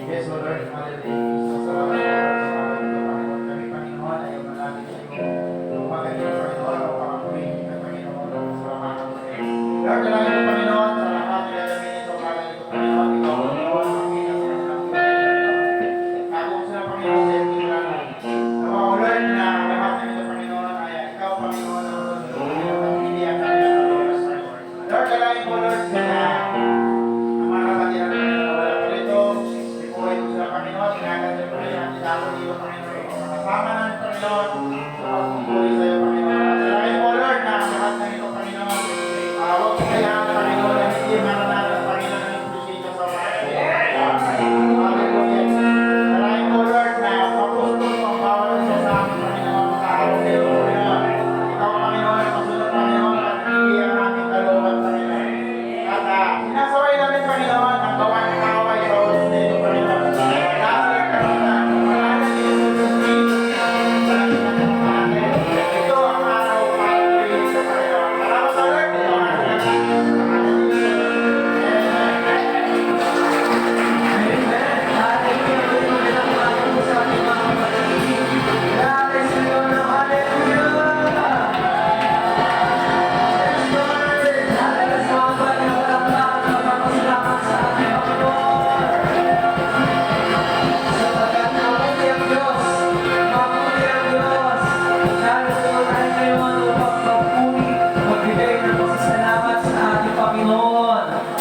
Yes, O Lord, hallelujah. Salamat po, Panginoon. Kami, Panginoon, ay malapit sa iyo. Lumagan ng Panginoon, o pakapuhin ng Panginoon, sa lahat ng Panginoon. Lord, dalangin mo, Panginoon, sa lahat ng gagawin ito, bagay ito, Panginoon, ikaw, Panginoon, ang kita sa kanilang buhay, Panginoon. Tago mo sila, Panginoon, sa iyong tinglanan. Nawa, O Lord, na ang lahat ng ito, Panginoon, ay ikaw, Panginoon, ang Lord, at hindi ang kanilang kalulas, Panginoon. Lord, dalangin mo, Lord, sa mga kapatid natin, Panginoon, wala po nito, ipuhay mo sila, Panginoon, sinagad sa Panginoon, at itapon dito, Panginoon, kasama namin, Panginoon, sa pagpupuli sa iyo, Panginoon. At dalangin mo, Lord, na ang lahat ng ito, Panginoon, huwag mo kailangan, Panginoon, na hindi maranasan, Panginoon, ng prosesyo sa mga Hallelujah. Dalangin mo, Lord, na mapustol mo ang bawat isa sa amin, Panginoon, sa araw na ito, Panginoon. Ikaw, Panginoon, ang kasunod, Panginoon, at hindi ang aming kalooban, Panginoon. At sinasaway namin, Panginoon, ang gawa ng kaway sa oras na ito, Panginoon. Dahil ang kasunod, wala na dito sa ito ang araw para piliin sa Panginoon. Salamat sa Lord. Ito ang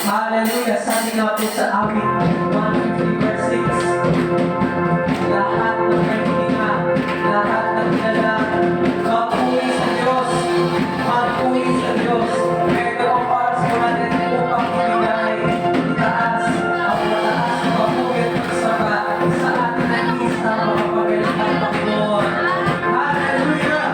Hallelujah! Sabi natin sa awit 150 verse 6, lahat ng kaibigan, lahat ng kilala, magpuri sa Diyos, magpuri sa Diyos. Ito ang para sa natin upang ibigay, itaas, ang mataas, magpuri at magsama sa ating nais na mapapagalitan ng Panginoon. Hallelujah!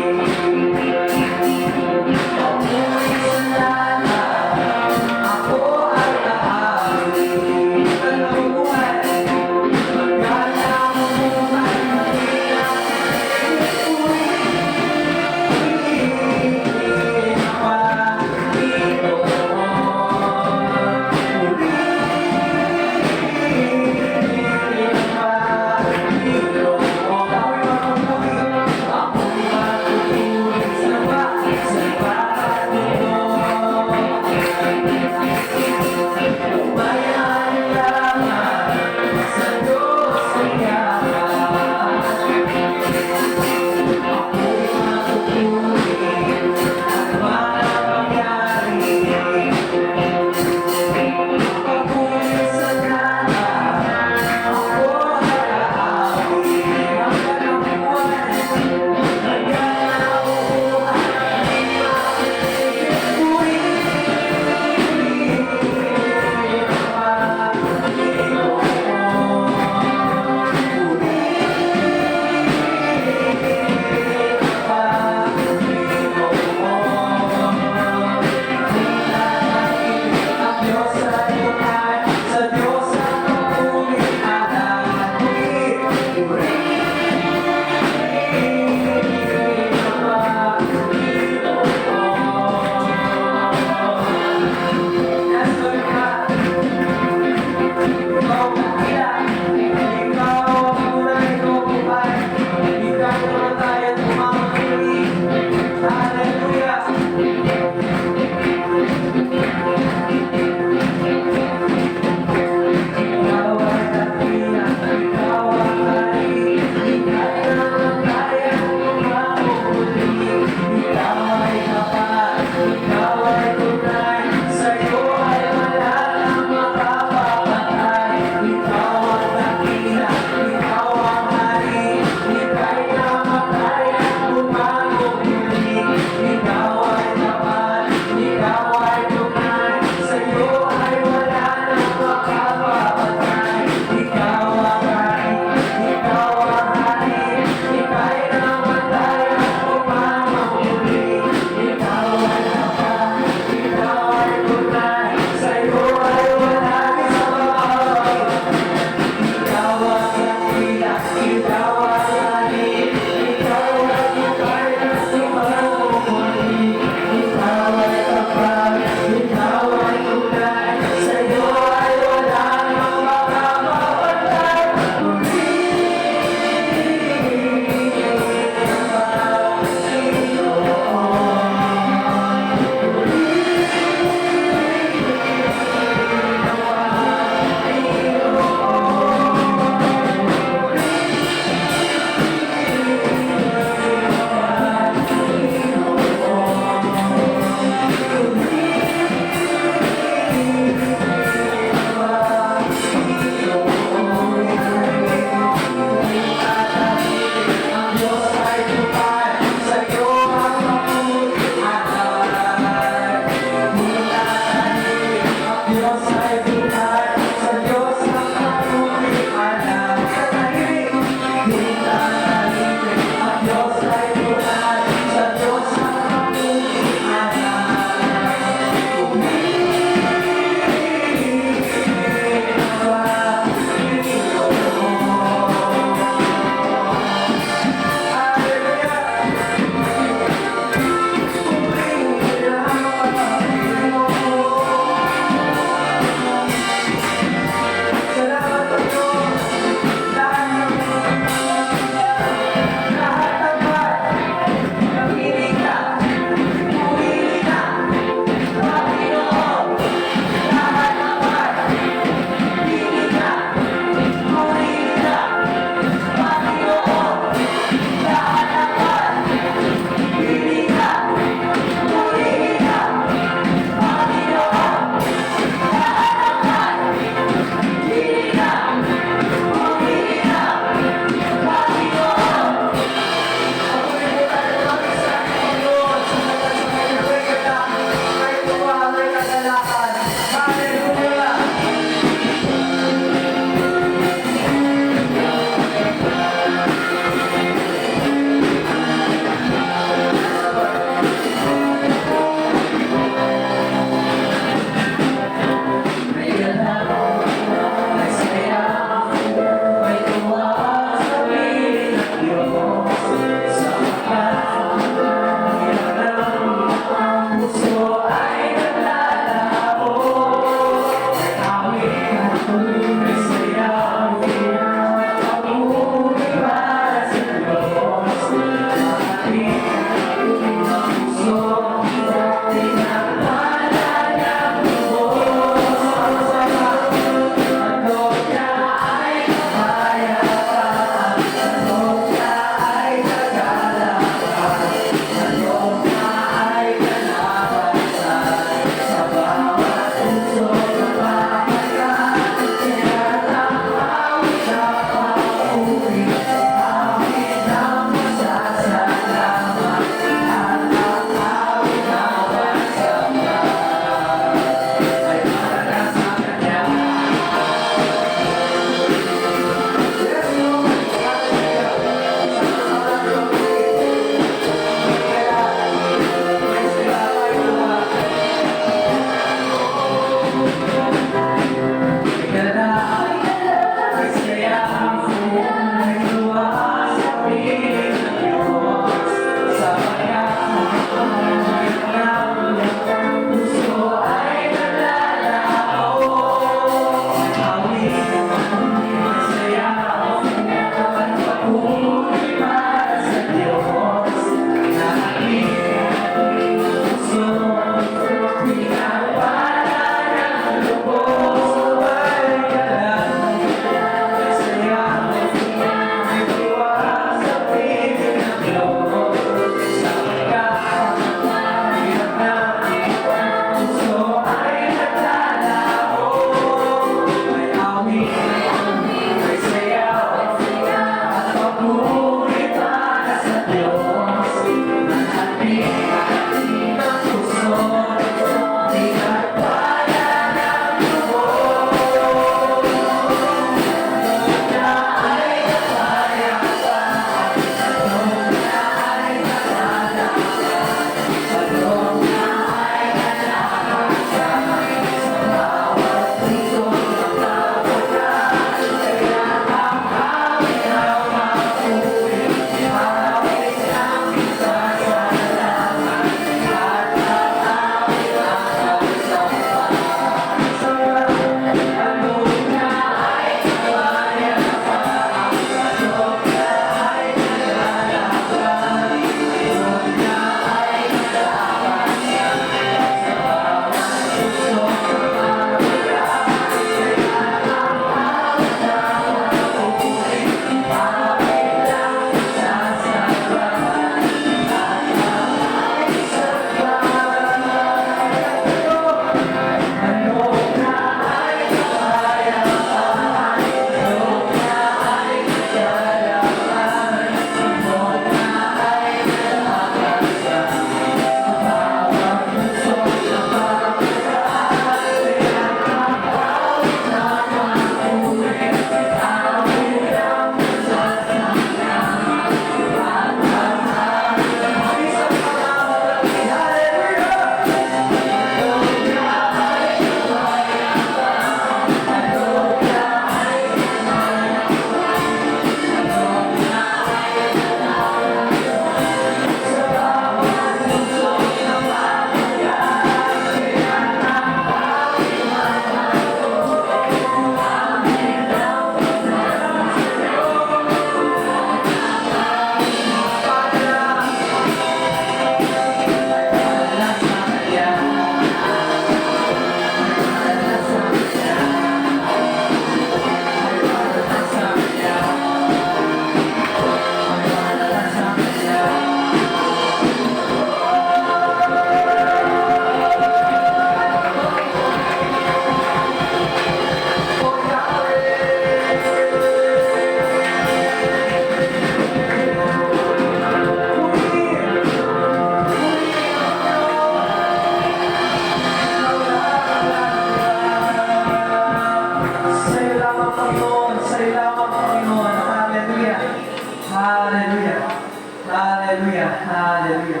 Hallelujah, hallelujah.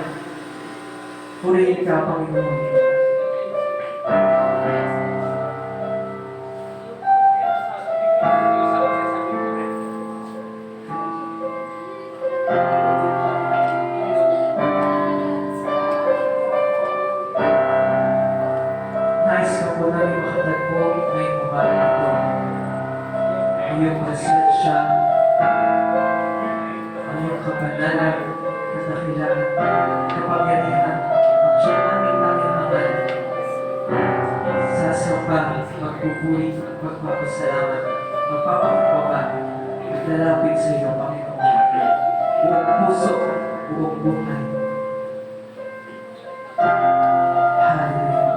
Purihin ka, Panginoon. Nais ka po namin makatagpo ngayong umaga na ito. Ang iyong presensya, ang iyong kabanalan, kadakilaan, kapangyarihan, ang siya aming nangihangan. Sasamba, magpupuri, magpapasalamat, magpapakumbaba, maglalapit sa iyo, Panginoon. Buong puso, buong buhay. Hallelujah.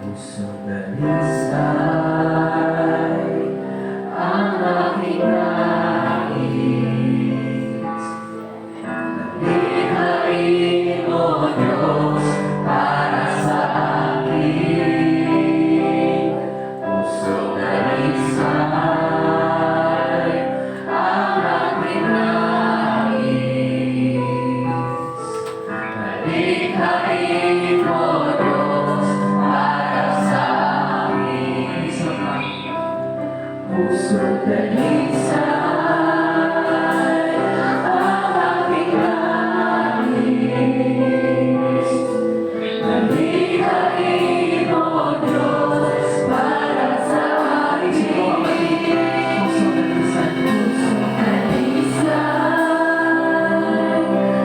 Puso dalisay ang aking nais. Naglikhain mo, Diyos, para sa akin. Puso dalisay ang aking nais. Naglikhain mo, Diyos, para sa akin. Puso dalisay ang aking nais. Naglikhain mo, Diyos, para sa akin. Puso dalisay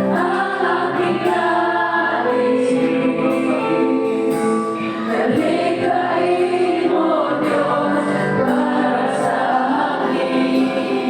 ang aking nais. Naglikhain mo, Diyos, para sa akin.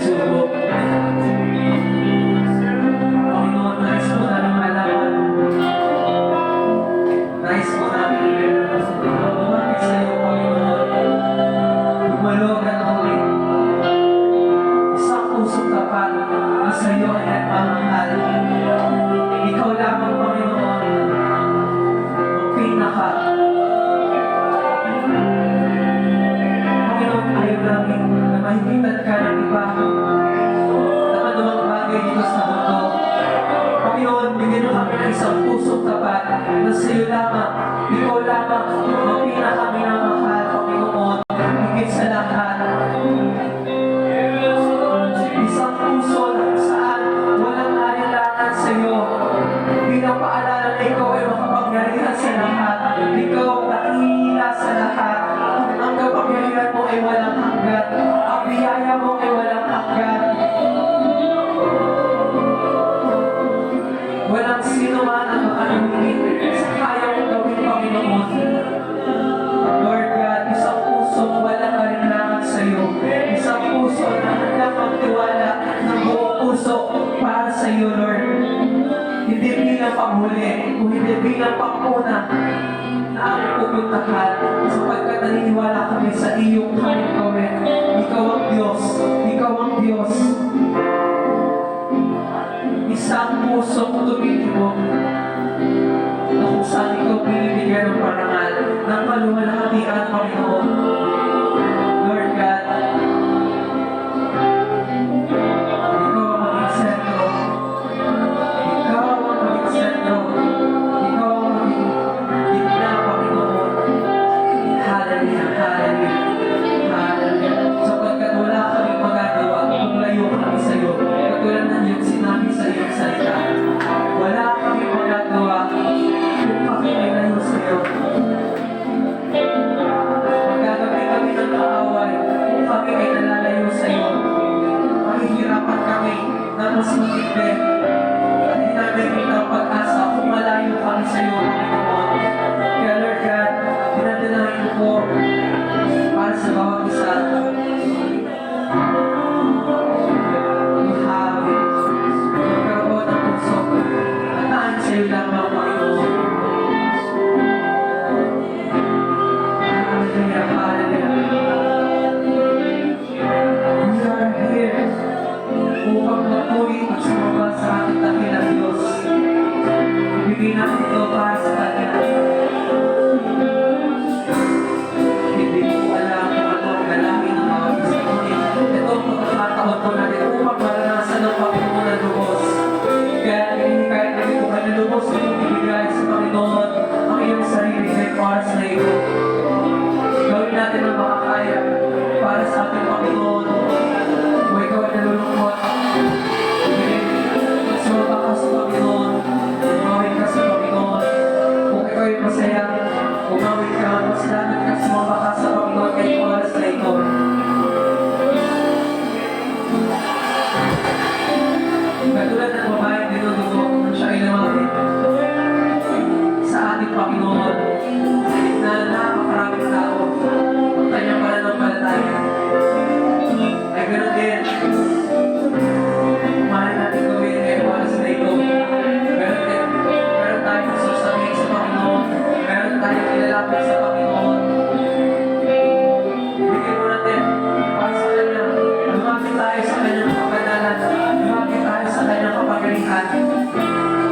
pagsubok. Panginoon, nais po namin malaman. Nais po namin lumapit sa iyo, Panginoon. Lumalugan kami. Isang pusong tapat na sa iyo ay nagmamahal. Ikaw lamang, Panginoon, ang pinaka. Panginoon, ayaw namin na mahigitan ka ng iba na anumang bagay dito sa mundo. Panginoon, bigyan mo kami ng isang pusong tapat na sa iyo lamang. Ikaw lamang ang pinaka-minamahal, Panginoon, higit sa lahat. Isang puso na kung saan walang alinlangan sa iyo. Bilang paalala na ikaw ay makapangyarihan sa lahat. Ikaw ang nakihila sa lahat. Ang kapangyarihan mo ay walang hanggan. Ang biyaya mo ay walang hanggan. Walang sino man ang makalimit sa kaya mong gawin, Panginoon. Lord God, isang pusong walang alinlangan sa iyo. Isang puso na handang magtiwala ng buong puso para sa iyo, Lord. Hindi bilang panghuli, kung hindi bilang panguna na aming pupuntahan, sapagkat naniniwala kami sa iyong kanyang gawin. Ikaw ang Diyos. Ikaw ang Diyos. Isang pusong tumitibo na kung saan ikaw binibigyan ng parangal ng kaluwalhatian, Panginoon. Lord God, ikaw ang maging sentro. Ikaw ang maging sentro. Ikaw ang maging gitna, Panginoon. Hallelujah, hallelujah, hallelujah. Sapagkat wala kaming magagawa kung layo kami sa iyo. Katulad ng iyong sinabi sa iyong salita. Wala kaming magagawa kung kami ay layo sa iyo. Magagawin kami ng kaaway kung kami ay nalalayo sa iyo. Mahihirapan kami na mas matindi. At hindi namin kita ang pag-asa kung malayo kami sa iyo, Panginoon. Kaya Lord God, dinadalahin ko para sa bawat isa. Ihawin, magkaroon ng puso. Ataan sa iyo lamang, Panginoon. Hallelujah, hallelujah. We are here upang magpuri at sumaba sa ating dakilang Diyos. Ibigay natin ito para sa Kanya. Hindi ko alam kung ano ang galangin ng bawat isa. Ngunit ito ang pagkakataon ko natin upang maranasan ng Panginoon na lubos. Kaya kahit hindi ko kayo lubos, ito ibigay sa Panginoon ang iyong sarili kay para sa iyo. Gawin natin ang makakaya para sa ating Panginoon. Kung ikaw ay nalulungkot, sumaba ka sa Panginoon, umawin ka sa Panginoon. Kung ikaw ay masaya, umawin ka, masalamat ka, sumaba ka sa Panginoon kay oras na ito. Katulad ng babaeng dinudugo nang siya ay lumapit sa ating Panginoon, sa gitna na napakaraming tao, ang kanyang pananampalataya. Ay ganoon din, kumain natin gawin ngayon oras na ito. Meron din, meron tayong sasabihin sa Panginoon, meron tayong ilalapit sa Panginoon. Ibigay mo natin para sa Kanya, lumapit tayo sa Kanyang kapanalan, lumapit tayo sa Kanyang kapagalihan.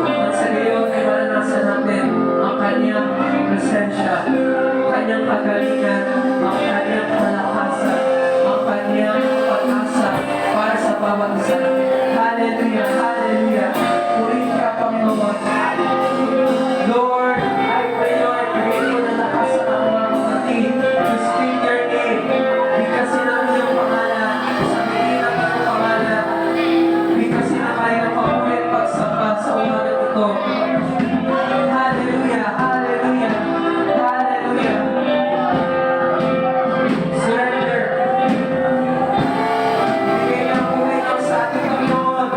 At sa gayon ay maranasan natin ang Kanyang presensya, Kanyang kagalingan, ang Kanyang kalakasan, ang Kanyang pag-asa para sa bawat isa. Hallelujah, hallelujah. Purihin ka, Panginoon. Lord, I pray, Lord, bigay mo na lakas sa mga kapatid to speak your name. Bigkasin ang iyong pangalan, sabihin ang iyong pangalan. Bigkasin ang kayang pamulit pagsamba sa umagang ito. Hallelujah, hallelujah, hallelujah. Surrender. Bigay ng puri ng sa ating Panginoon.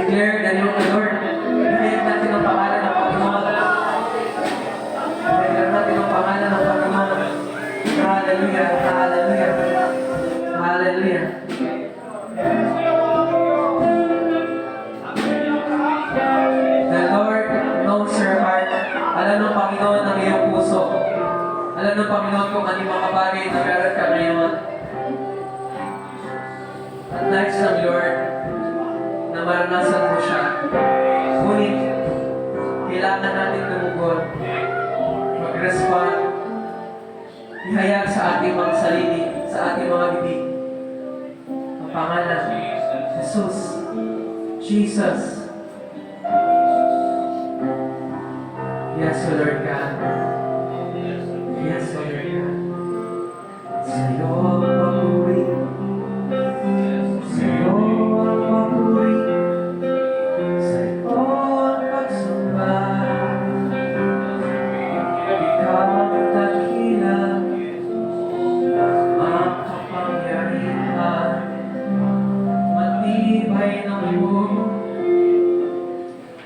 declare the name of the Lord. Ihayag natin ang pangalan ng Panginoon. Ihayag natin ang pangalan ng Panginoon. Hallelujah, hallelujah, hallelujah. The Lord knows your heart. Alam ng Panginoon ang iyong puso. Alam ng Panginoon kung ano yung mga bagay na meron ka ngayon. At nais ng Lord na maranasan mo siya. Ngunit, kailangan natin tumugon, mag-respond, ihayag sa ating mga sarili, sa ating mga bibig. Ang pangalan, Jesus, Jesus. Yes, O Lord God. Yes, O Lord God. Sa'yo ang papuri. Sa'yo ang papuri. Sa'yo ang pagsamba. Ikaw ang dakila. Makapangyarihan. Matibay ng buong.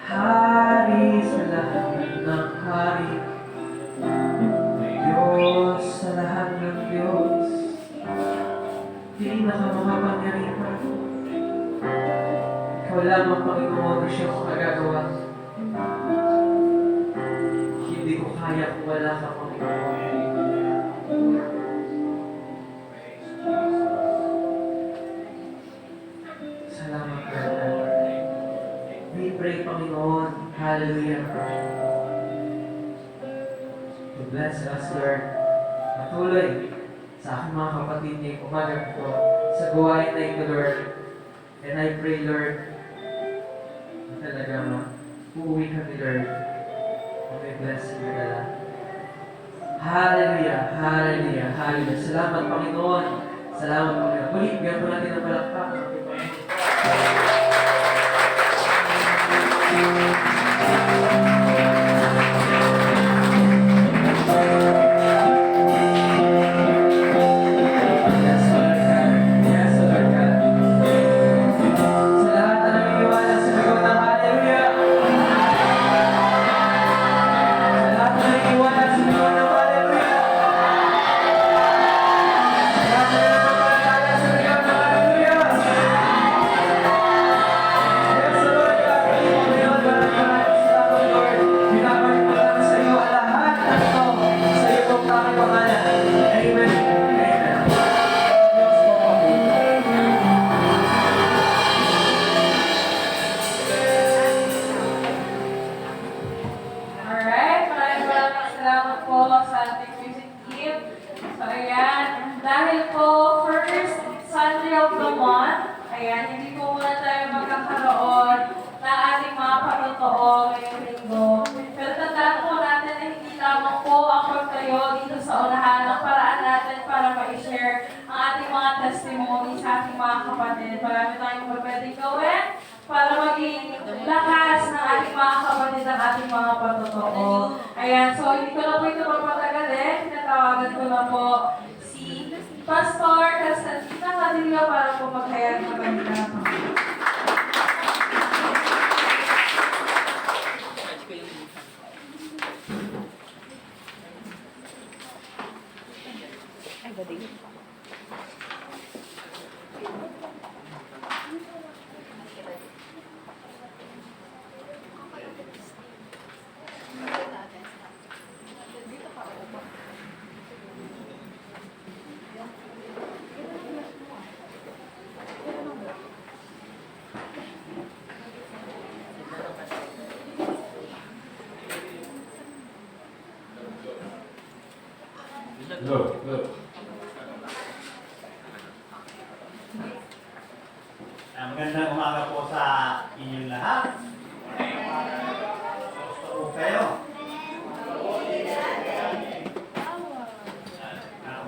Hari sa lahat ng hari. Diyos sa lahat ng Diyos. Pinakamakapangyarihan. Ikaw lamang, Panginoon, ang siyang makagagawa. Hindi ko kaya kung wala ka, Panginoon. Salamat, Lord. We pray, Panginoon. Hallelujah. To bless us, Lord. Patuloy sa aking mga kapatid niya umaga ko sa gawain na ito, Lord. And I pray, Lord, na talaga uuwi kami, Lord. And may blessing na dala. Hallelujah, hallelujah, hallelujah. Salamat, Panginoon. Salamat, Panginoon. Muli, bigyan po natin ang palakpak. Alright, maraming salamat po sa ating music team. So ayan, dahil po first Sunday of the month, ayan, hindi po muna tayo magkakaroon ng ating mga patotoo ngayong linggo. Pero tandaan po natin na hindi lamang po ang pagtayo dito sa unahan ng paraan natin para ma-share ang ating mga testimony sa ating mga kapatid. Marami tayong pwedeng gawin para maging lakas ng ating mga kapatid ang ating mga patotoo. Ayan, so hindi ko na po ito magpatagalin. Tinatawagan ko na po si Pastor Constantino Cadillo para po maghayag ng kanilang Look. Magandang umaga po sa inyong lahat. Gusto po kayo?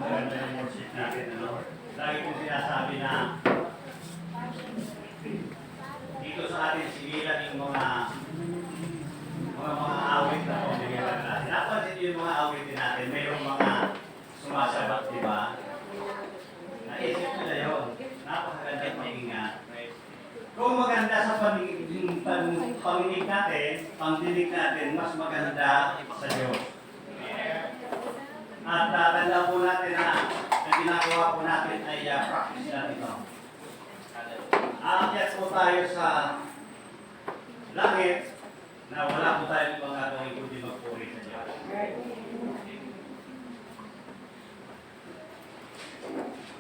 Maganda yung worship natin. Lagi kong sinasabi na dito sa ating sigilan yung mga awit na pumilihan natin. Napansin yung mga awitin natin, mayroong mga sumasabat, di ba? Naisip nila yun. Napakaganda pakinggan. Kung maganda sa paningin yung panginig natin, pangdinig natin, mas maganda sa Diyos. At tanda po natin na ang ginagawa po natin ay practice natin ito. Aakyat po tayo sa langit na wala po tayong magagawin kundi magpuri sa Diyos.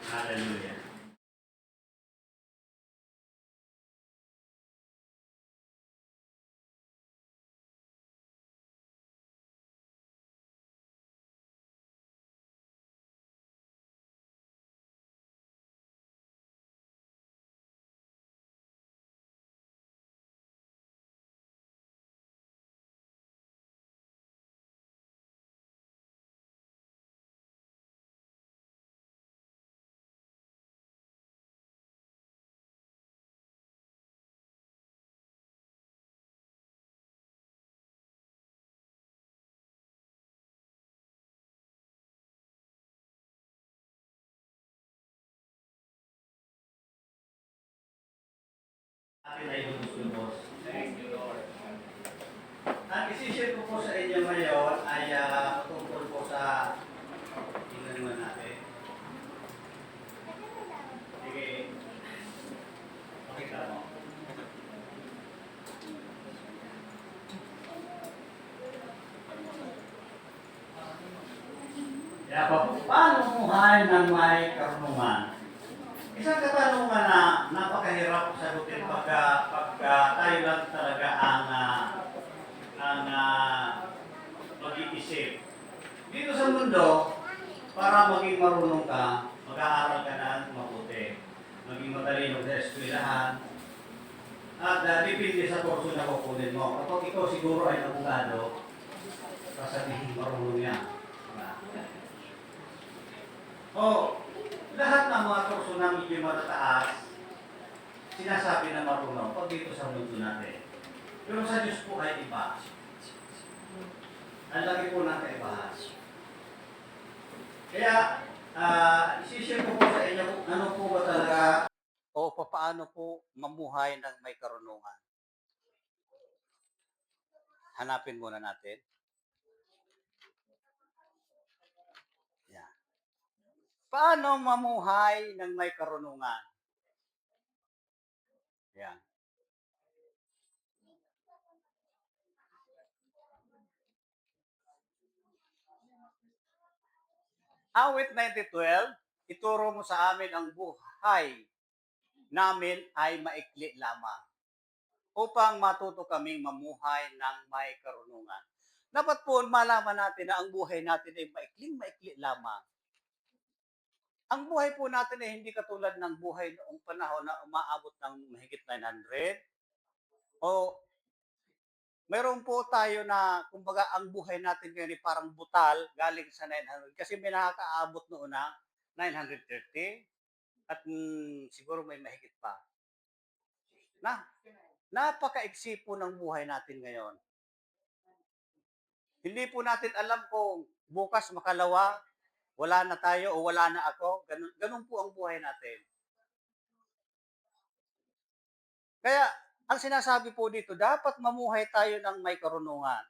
Hallelujah. Atin ay lubos-lubos. Thank you, Lord. Ang isishare ko po sa inyo ngayon ay tungkol po sa tingnan naman natin. Sige. Pakita mo. Kaya paano muhay ng may karunungan? Isang katanungan na napakahirap sagutin pagka tayo lang talaga ang mag-iisip. Dito sa mundo, para maging marunong ka, mag-aaral ka na mabuti, maging matalino sa eskwelahan, at depende sa kurso na kukunin mo. Kapag ikaw siguro ay abogado, sasabihin marunong yan. O, lahat ng mga kurso na medyo matataas, sinasabi na marunong pag dito sa mundo natin. Pero sa Diyos po ay iba. Ang laki po ng kaibahan. Kaya, isishare ko po sa inyo kung ano po ba talaga o paano po mamuhay ng may karunungan. Hanapin muna natin. Yan. Paano mamuhay ng may karunungan? Yan. Awit 19:12, ituro mo sa amin ang buhay namin ay maikli lamang upang matuto kaming mamuhay ng may karunungan. Dapat po malaman natin na ang buhay natin ay maikling-maikli lamang. Ang buhay po natin ay hindi katulad ng buhay noong panahon na umaabot ng mahigit 900 o meron po tayo na, kumbaga, ang buhay natin ngayon ay parang butal galing sa 900 kasi may nakakaabot noon na 930 at siguro may mahigit pa. Napakaiksi po ng buhay natin ngayon. Hindi po natin alam kung bukas makalawa, wala na tayo o wala na ako. Ganun po ang buhay natin. Kaya, ang sinasabi po dito, dapat mamuhay tayo ng may karunungan.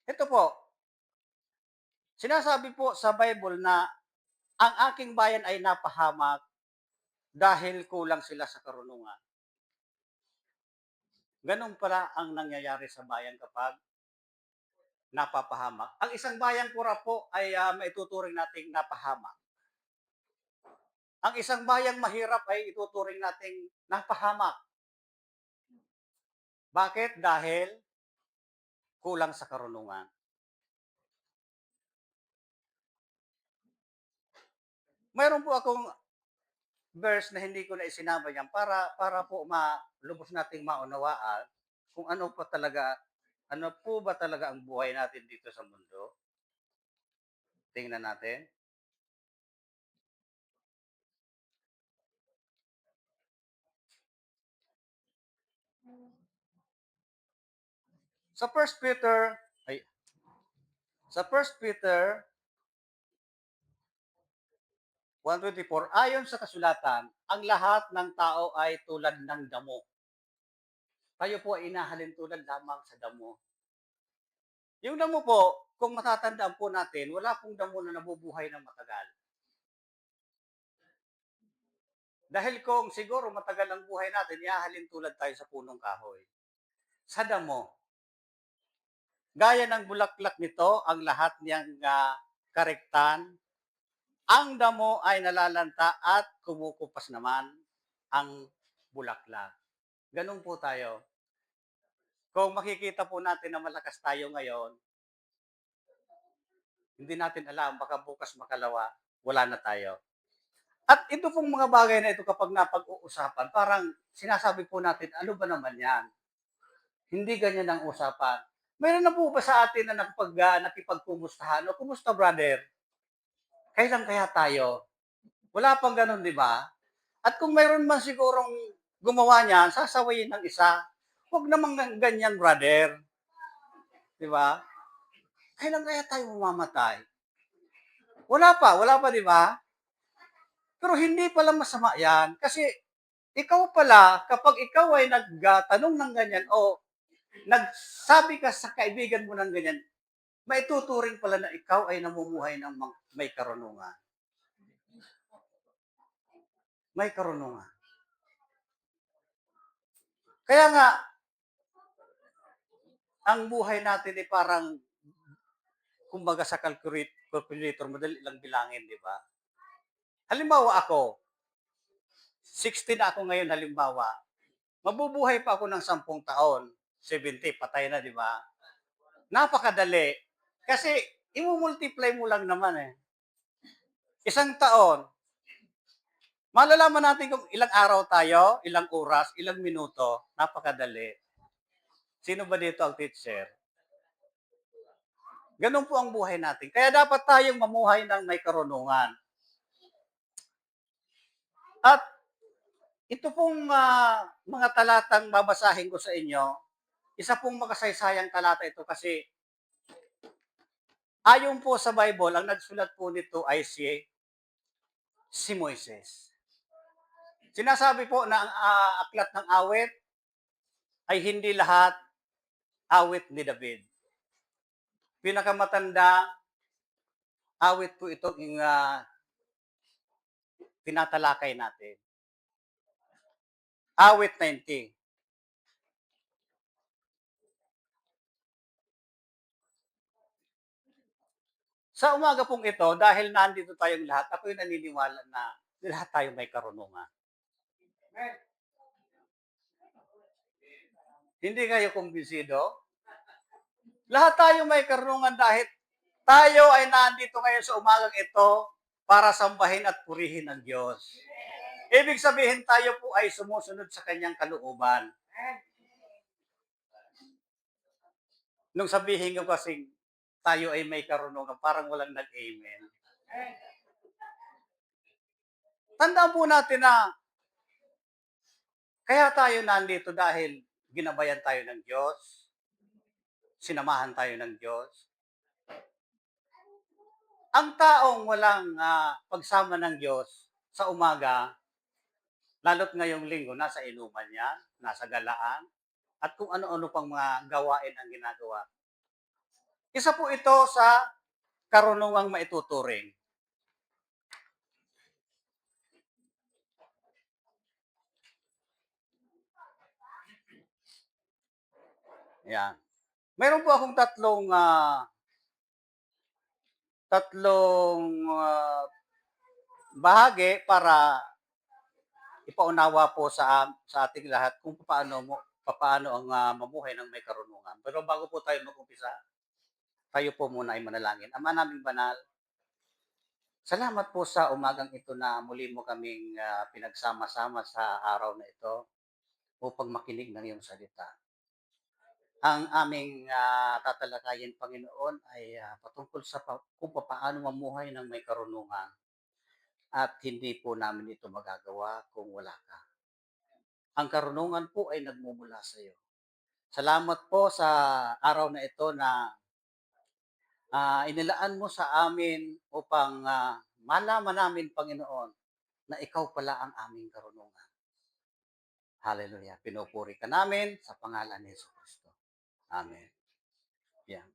Ito po, sinasabi po sa Bible na ang aking bayan ay napahamak dahil kulang sila sa karunungan. Ganun pala ang nangyayari sa bayan kapag napapahamak. Ang isang bayang pura po ay maituturing nating napahamak. Ang isang bayang mahirap ay ituturing nating napahamak. Bakit? Dahil kulang sa karunungan. Mayroon po akong verse na hindi ko na isinama yan para po lubos nating maunawaan kung ano po ba talaga ang buhay natin dito sa mundo. Tingnan natin. Sa 1 Peter 1:24, ayon sa kasulatan, ang lahat ng tao ay tulad ng damo. Tayo po ay inahalin tulad lamang sa damo. Yung damo po, kung matatandaan po natin, wala pong damo na nabubuhay ng matagal. Dahil kung siguro matagal ang buhay natin, ihahalin tulad tayo sa punong kahoy. Sa damo, gaya ng bulaklak nito, ang lahat niyang karektan, ang damo ay nalalanta at kumukupas naman ang bulaklak. Ganun po tayo. Kung makikita po natin na malakas tayo ngayon, hindi natin alam, baka bukas makalawa, wala na tayo. At ito pong mga bagay na ito kapag napag-uusapan, parang sinasabi po natin, ano ba naman yan? Hindi ganyan ang usapan. Mayroon na po ba sa atin na nakipagkumustahan? O, kumusta brother? Kailan kaya tayo? Wala pang ganun, di ba? At kung mayroon man sigurong gumawa niyan, sasawayin ng isa. Huwag namang ganyan, brother. Di ba? Kailan kaya tayo mamamatay? Wala pa, di ba? Pero hindi pala masama yan. Kasi ikaw pala, kapag ikaw ay nagtanong ng ganyan o nagsabi ka sa kaibigan mo ng ganyan, maituturing pala na ikaw ay namumuhay ng may karunungan. May karunungan. Kaya nga, ang buhay natin ay parang, kumbaga sa calculator, madali lang bilangin, di ba? Halimbawa ako, 60 na ako ngayon halimbawa, mabubuhay pa ako ng 10 taon, 70, patay na, di ba? Napakadali. Kasi, i-multiply mo lang naman eh. Isang taon, malalaman natin kung ilang araw tayo, ilang oras, ilang minuto, napakadali. Sino ba dito ang teacher? Ganun po ang buhay natin. Kaya dapat tayong mamuhay ng may karunungan. At ito pong mga talatang babasahin ko sa inyo, isa pong makasaysayang talata ito kasi ayon po sa Bible, ang nagsulat po nito ay si Moises. Sinasabi po na ang aklat ng awit ay hindi lahat awit ni David. Pinakamatanda awit po itong tinatalakay natin. Awit 90. Sa umaga pong ito, dahil nandito tayong lahat, ako'y naniniwala na lahat tayo may karunungan. Hindi kayo kumbinsido? Lahat tayo may karunungan dahil tayo ay nandito ngayon sa umagang ito para sambahin at purihin ang Diyos. Ibig sabihin tayo po ay sumusunod sa kanyang kalooban. Nung sabihin ko kasing tayo ay may karunungan, parang walang nag-amen. Tandaan po natin na kaya tayo nandito dahil ginabayan tayo ng Diyos, sinamahan tayo ng Diyos. Ang taong walang pagsama ng Diyos sa umaga, lalo't ngayong linggo, nasa inuman yan, nasa galaan, at kung ano-ano pang mga gawain ang ginagawa. Isa po ito sa karunungang maituturing. Yan. Meron po akong tatlong bahagi para ipaunawa po sa ating lahat kung paano ang mamuhay ng may karunungan. Pero bago po tayo mag-umpisa, tayo po muna ay manalangin. Ama naming banal, salamat po sa umagang ito na muli mo kaming pinagsama-sama sa araw na ito upang makinig ng iyong salita. Ang aming tatalakayin, Panginoon, ay patungkol sa kung paano mamuhay ng may karunungan. At hindi po namin ito magagawa kung wala ka. Ang karunungan po ay nagmumula sa iyo. Salamat po sa araw na ito na inilaan mo sa amin upang malaman namin, Panginoon, na ikaw pala ang aming karunungan. Hallelujah. Pinupuri ka namin sa pangalan ni Yesu Kristo. Amen. Yan.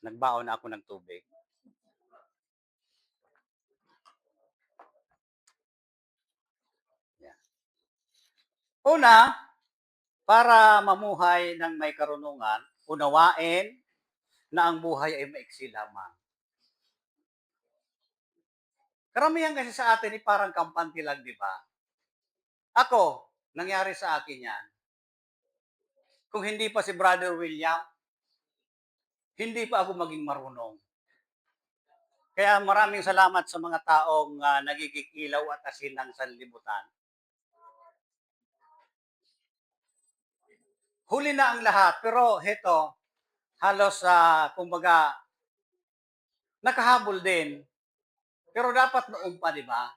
Nagbaon na ako ng tubig. Yan. Una, para mamuhay ng may karunungan, unawain na ang buhay ay maiksi lamang. Karamihan kasi sa atin ay parang kampante lang, di ba? Ako, nangyari sa akin yan. Kung hindi pa si Brother William, hindi pa ako maging marunong. Kaya maraming salamat sa mga taong nagiging ilaw at asin ng sanlibutan. Huli na ang lahat, pero heto, halos kumbaga, nakahabol din. Pero dapat noon pa, di ba?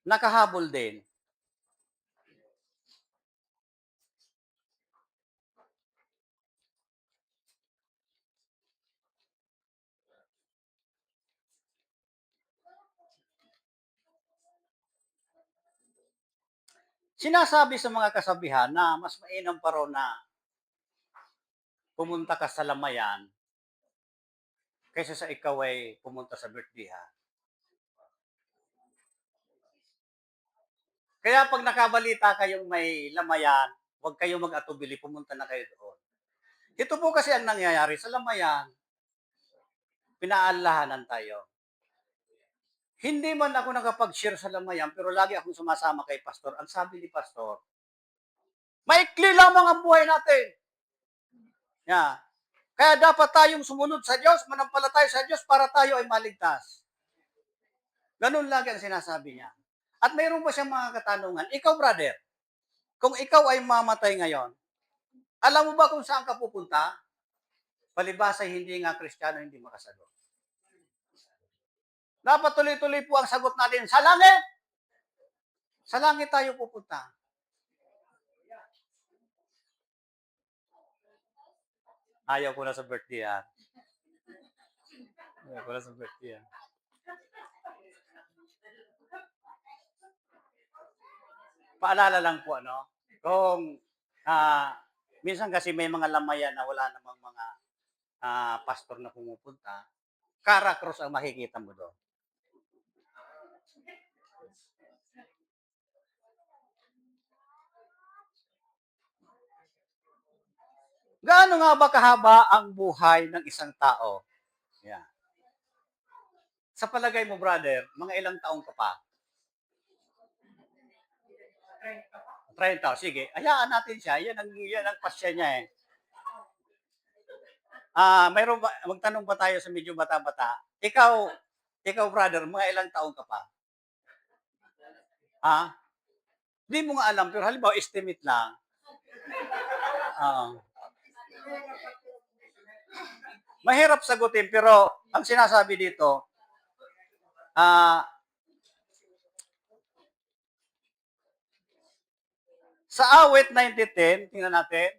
Nakahabol din. Sinasabi sa mga kasabihan na mas mainam pa raw na pumunta ka sa lamayan kaysa sa ikaw ay pumunta sa birthday. Kaya pag nakabalita kayong may lamayan, huwag kayong mag-atubili, pumunta na kayo doon. Ito po kasi ang nangyayari sa lamayan, pinaalahanan tayo. Hindi man ako nakapag-share sa lamayan, pero lagi akong sumasama kay Pastor. Ang sabi ni Pastor, maikli lamang ang buhay natin. Yeah. Kaya dapat tayong sumunod sa Diyos, manampalataya sa Diyos para tayo ay maligtas. Ganun lagi ang sinasabi niya. At mayroon pa siyang mga katanungan. Ikaw, brother, kung ikaw ay mamatay ngayon, alam mo ba kung saan ka pupunta? Palibasa hindi nga Kristiyano, hindi makasagot. Dapat tuloy-tuloy po ang sagot natin, sa langit! Sa langit tayo pupunta. Ayaw ko na sa birthday, Ayaw ko na sa birthday, Paalala lang po, kung minsan kasi may mga lamayan na wala namang mga pastor na pumupunta, Cara Cruz ang makikita mo doon. Gaano nga ba kahaba ang buhay ng isang tao? Yeah. Sa palagay mo, brother, mga ilang taong ka pa? 30. Sige, hayaan natin siya. Yan ang pasya niya eh. Mayroon ba, magtanong pa tayo sa medyo bata-bata. Ikaw brother, mga ilang taong ka pa? Hindi mo nga alam, pero halimbawa, estimate lang. Mahirap sagutin, pero ang sinasabi dito, sa awit 90:10, tingnan natin.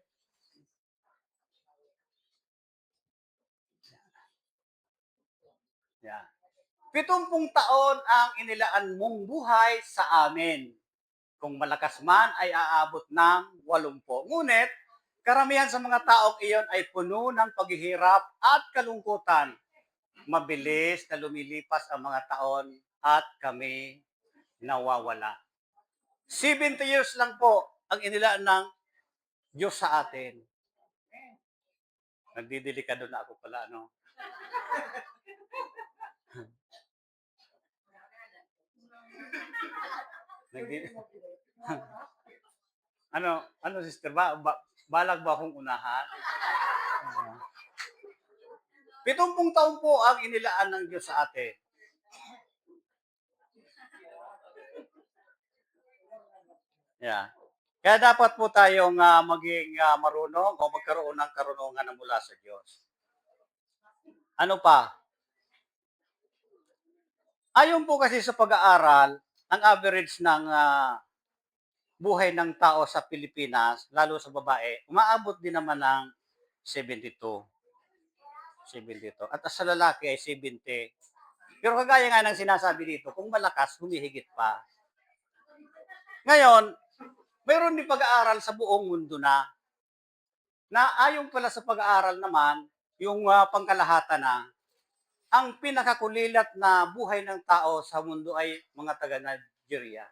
Yan. 70 taon ang inilaan mong buhay sa amin. Kung malakas man ay aabot ng 80. Ngunit, karamihan sa mga taong iyon ay puno ng paghihirap at kalungkutan. Mabilis na lumilipas ang mga taon at kami nawawala. 70 years lang po ang inilaan ng Diyos sa atin. Nagdidelikado na ako pala, ano sister, balag ba akong unahan? 70 taon po ang inilaan ng Diyos sa atin. Yeah. Kaya dapat po tayong maging marunong o magkaroon ng karunungan na mula sa Diyos. Ano pa? Ayon po kasi sa pag-aaral, ang average ng buhay ng tao sa Pilipinas, lalo sa babae, umaabot din naman ng 72. At sa lalaki ay 70. Pero kagaya nga ng sinasabi dito, kung malakas, humihigit pa. Ngayon, mayroon din pag-aaral sa buong mundo na ayon pala sa pag-aaral naman, yung pangkalahatan na, ang pinakakulilat na buhay ng tao sa mundo ay mga taga Nigeria.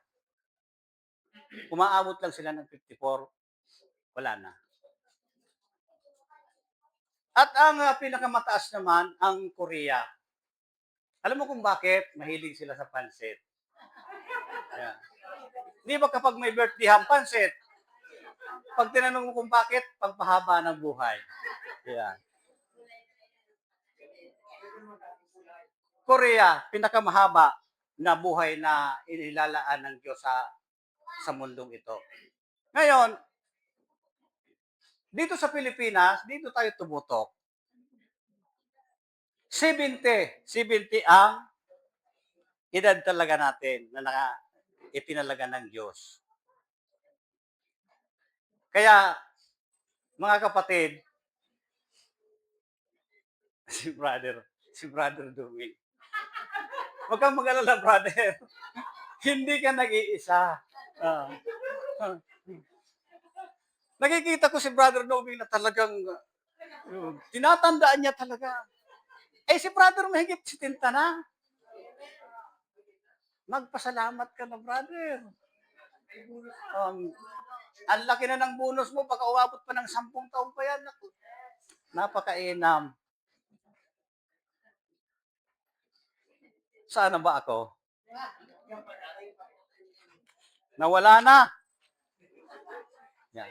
Umaabot lang sila ng 54, wala na. At ang pinakamataas naman, ang Korea. Alam mo kung bakit? Mahilig sila sa pansit. Yan. Di ba kapag may birthday ham, pansit? Pag tinanong mo kung bakit, pagpahaba ng buhay. Yan. Korea, pinakamahaba na buhay na inilalaan ng Diyos sa mundong ito. Ngayon, dito sa Pilipinas, dito tayo tumutok. 70 ang edad talaga natin na itinalaga ng Diyos. Kaya, mga kapatid, si brother Dewey. Huwag kang mag-alala, brother. Hindi ka nag-iisa. Ah. Nakikita ko si brother Dewey na talagang tinatandaan niya talaga. Eh si brother mahigit 70 na. Magpasalamat ka na, brother. Ang laki na ng bonus mo, baka uabot pa ng 10 taon pa yan. Naku, napakainam. Saan na ba ako? Nawala na. Yan.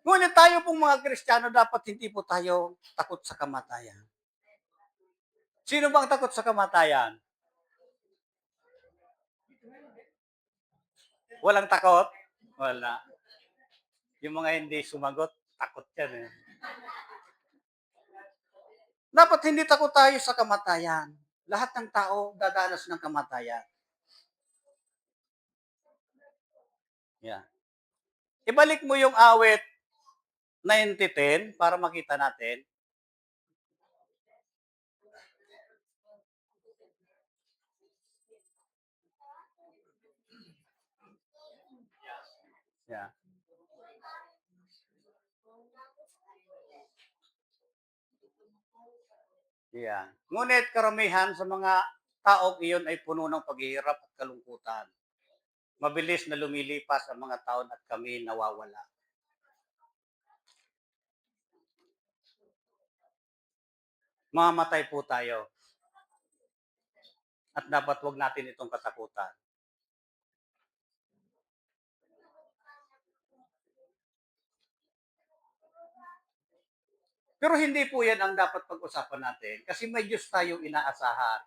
Ngunit tayo pong mga Kristiyano, dapat hindi po tayo takot sa kamatayan. Sino bang takot sa kamatayan? Walang takot? Wala. Yung mga hindi sumagot, takot yan eh. Dapat hindi takot tayo sa kamatayan. Lahat ng tao dadanas ng kamatayan. Yeah. Ibalik mo yung awit 90:10 para makita natin. Yeah. Yeah. Ngunit karamihan sa mga taong iyon ay puno ng paghihirap at kalungkutan. Mabilis na lumilipas ang mga taon at kami nawawala. Mamamatay po tayo. At dapat wag natin itong katakutan. Pero hindi po yan ang dapat pag-usapan natin kasi may Diyos tayong inaasahan.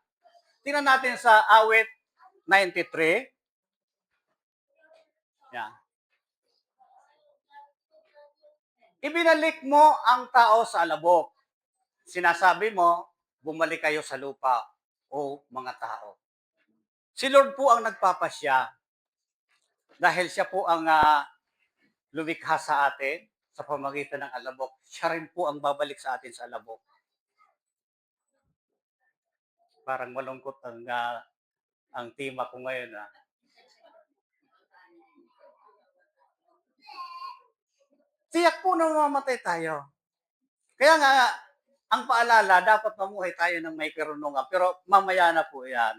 Tingnan natin sa awit 93. Yan. Ibinalik mo ang tao sa alabok. Sinasabi mo, bumalik kayo sa lupa o mga tao. Si Lord po ang nagpapasya dahil siya po ang lumikha sa atin sa pamagitan ng alabok. Siya rin po ang babalik sa atin sa alabok. Parang malungkot ang tema ko ngayon. Tiyak po na mamamatay tayo. Kaya nga, ang paalala, dapat mamuhay tayo ng may karunungan. Pero mamaya na po yan.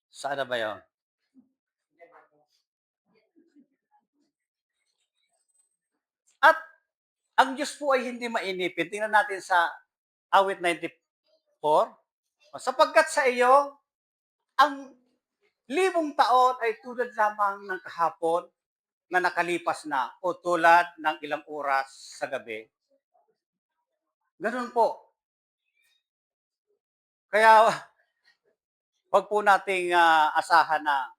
Saan na ba yun? At ang Diyos po ay hindi mainipin. Tingnan natin sa awit 94. Sapagkat sa iyo, ang 1,000 taon ay tulad lamang ng kahapon na nakalipas na o tulad ng ilang oras sa gabi. Ganun po. Kaya wag po nating asahan na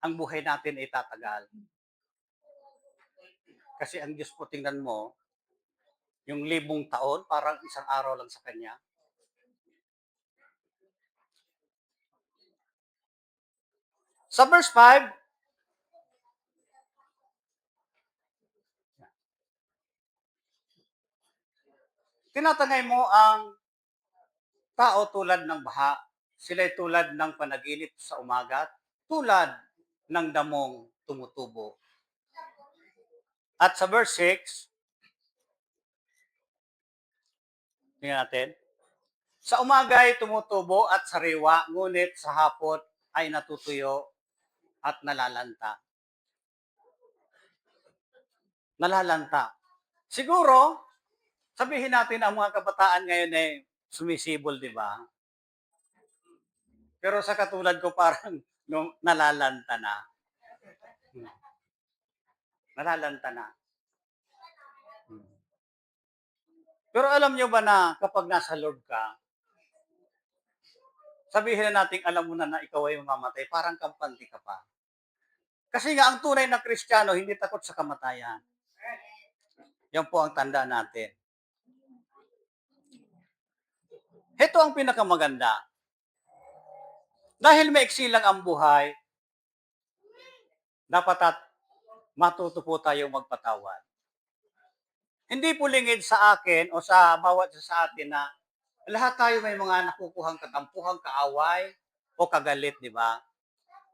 ang buhay natin ay tatagal. Kasi ang Diyos po, tingnan mo, yung 1,000 taon, parang isang araw lang sa Kanya. Sa verse 5, tinatangay mo ang tao tulad ng baha. Sila'y tulad ng panaginip sa umaga tulad ng damong tumutubo. At sa verse 6, tingnan natin, sa umaga ay tumutubo at sariwa, ngunit sa hapon ay natutuyo at nalalanta. Nalalanta. Siguro, sabihin natin ang mga kabataan ngayon ay sumisibol, di ba? Pero sa katulad ko parang nalalanta na. Nalalanta na. Pero alam nyo ba na kapag nasa Lord ka, sabihin na natin alam mo na ikaw ay mamamatay, parang kampante ka pa. Kasi nga ang tunay na Kristiyano hindi takot sa kamatayan. Yan po ang tanda natin. Ito ang pinakamaganda. Dahil maiksi lang ang buhay, dapat at matuto po tayo magpatawad. Hindi po lingid sa akin o sa bawat isa sa atin na lahat tayo may mga nakukuhang katampuhang kaaway o kagalit, di ba?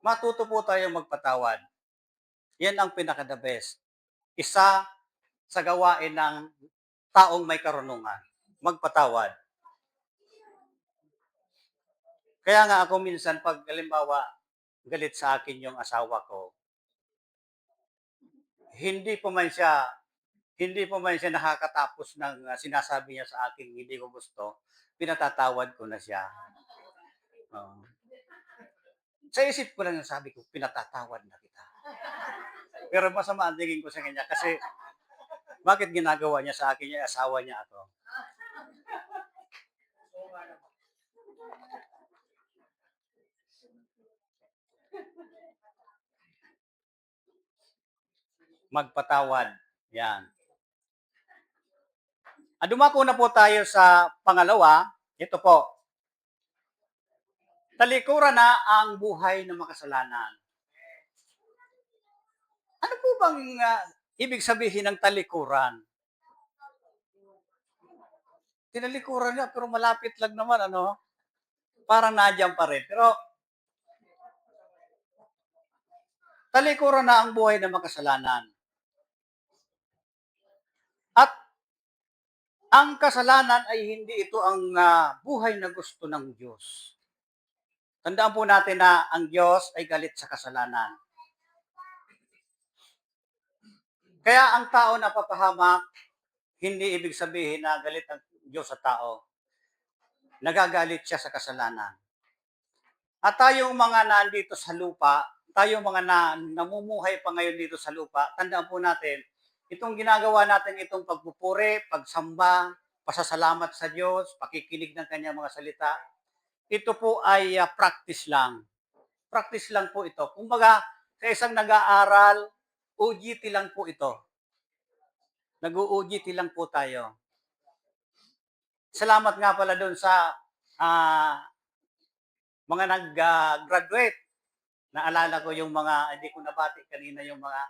Matuto po tayo magpatawad. Yan ang pinaka-the best. Isa sa gawain ng taong may karunungan. Magpatawad. Kaya nga ako minsan, pag halimbawa, galit sa akin yung asawa ko, hindi pa man siya nakakatapos ng sinasabi niya sa akin hindi ko gusto, pinatatawad ko na siya. Sa isip ko lang yung sabi ko, pinatatawad na kita. Pero masama ang tingin ko sa kanya kasi bakit ginagawa niya sa akin yung asawa niya ako? Magpatawad. Yan. Dumako na po tayo sa pangalawa. Ito po. Talikuran na ang buhay ng makasalanan. Ano po bang ibig sabihin ng talikuran? Tinalikuran niya, pero malapit lang naman, ano? Parang nadyan pa rin. Pero, talikuran na ang buhay ng makasalanan. At, ang kasalanan ay hindi ito ang buhay na gusto ng Diyos. Tandaan po natin na ang Diyos ay galit sa kasalanan. Kaya ang tao na papahamak, hindi ibig sabihin na galit ang Diyos sa tao. Nagagalit siya sa kasalanan. At tayong mga nandito sa lupa, tayong mga namumuhay pa ngayon dito sa lupa, tandaan po natin, itong ginagawa natin, itong pagpupuri, pagsamba, pasasalamat sa Diyos, pakikinig ng kanyang mga salita, ito po ay practice lang. Practice lang po ito. Kumbaga, sa isang nag-aaral, OJT lang po ito. Nag-OJT lang po tayo. Salamat nga pala doon sa mga nag-graduate. Naalala ko yung mga, hindi ko nabati kanina yung mga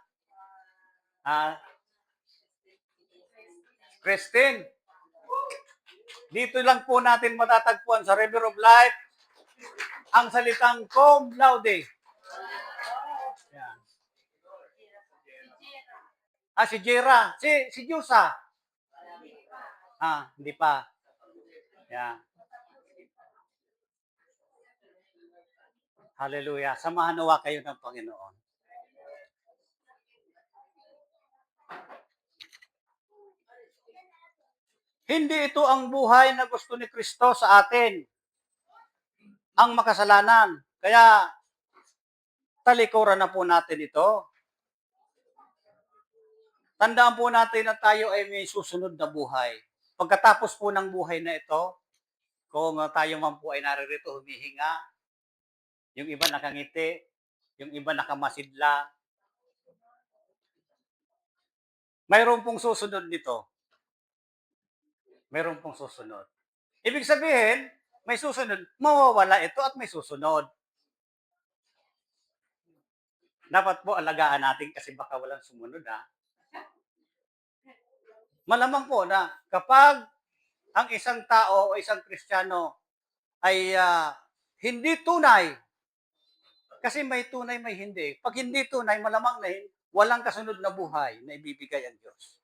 Christine. Dito lang po natin matatagpuan sa River of Life ang salitang cum laude. Yan. Si Jera. Si Jusa. Hindi pa. Yan. Hallelujah. Samahan nawa kayo ng Panginoon. Hindi ito ang buhay na gusto ni Kristo sa atin. Ang makasalanan. Kaya, talikuran na po natin ito. Tandaan po natin na tayo ay may susunod na buhay. Pagkatapos po ng buhay na ito, kung tayo man po ay naririto humihinga, yung iba nakangiti, yung iba nakamasidla, mayroon pong susunod nito. Mayroon pong susunod. Ibig sabihin, may susunod, mawawala ito at may susunod. Dapat po alagaan natin kasi baka walang sumunod, Malamang po na kapag ang isang tao o isang Kristiyano ay hindi tunay Kasi may tunay, may hindi. Pag hindi tunay, malamang na walang kasunod na buhay na ibibigay ang Diyos.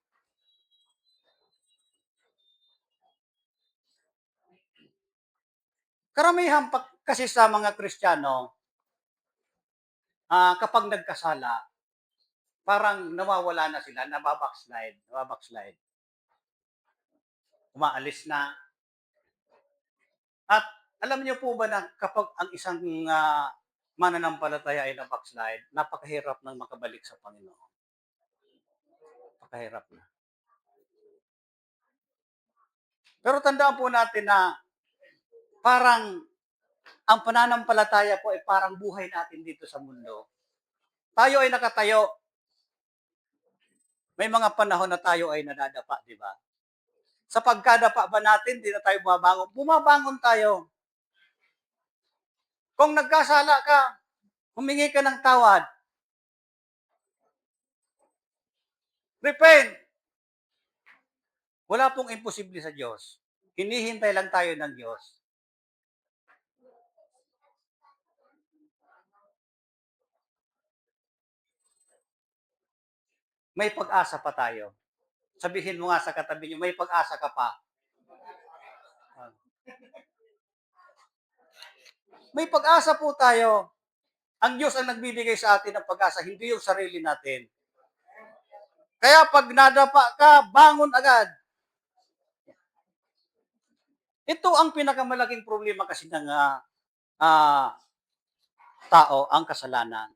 Karamihan kasi sa mga Kristiyano, kapag nagkasala, parang nawawala na sila, nababackslide, umaalis na. At alam niyo po ba na kapag ang isang mananampalataya ay na-backslide, napakahirap nang makabalik sa Panginoon. Napakahirap na. Pero tandaan po natin na parang ang pananampalataya po ay parang buhay natin dito sa mundo. Tayo ay nakatayo. May mga panahon na tayo ay nadadapa, di ba? Sa pagkadapa ba natin, di na tayo bumabangon? Bumabangon tayo. Kung nagkasala ka, humingi ka ng tawad. Repent. Wala pong imposible sa Diyos. Hinihintay lang tayo ng Diyos. May pag-asa pa tayo. Sabihin mo nga sa katabi niyo, may pag-asa ka pa. May pag-asa po tayo. Ang Diyos ang nagbibigay sa atin ng pag-asa, hindi yung sarili natin. Kaya pag nadapa ka, bangon agad. Ito ang pinakamalaking problema kasi ng tao, ang kasalanan.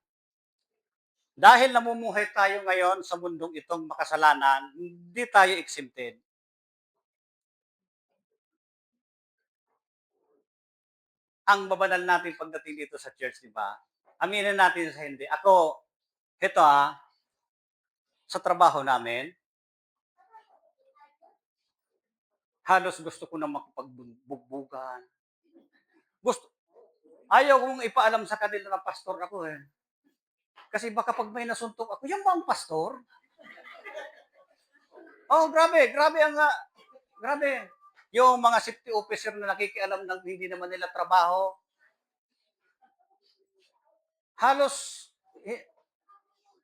Dahil namumuhay tayo ngayon sa mundong itong makasalanan, hindi tayo exempted. Ang babanal natin pagdating dito sa church, di ba? Aminin natin sa hindi. Ako, ito sa trabaho namin, halos gusto ko na makipagbugbugan. Ayaw kong ipaalam sa kanila na pastor ako eh. Kasi baka pag may nasuntok ako, yan ba ang pastor? Oh, grabe grabe. Yung mga safety officer na nakikialam ng hindi naman nila trabaho. Halos,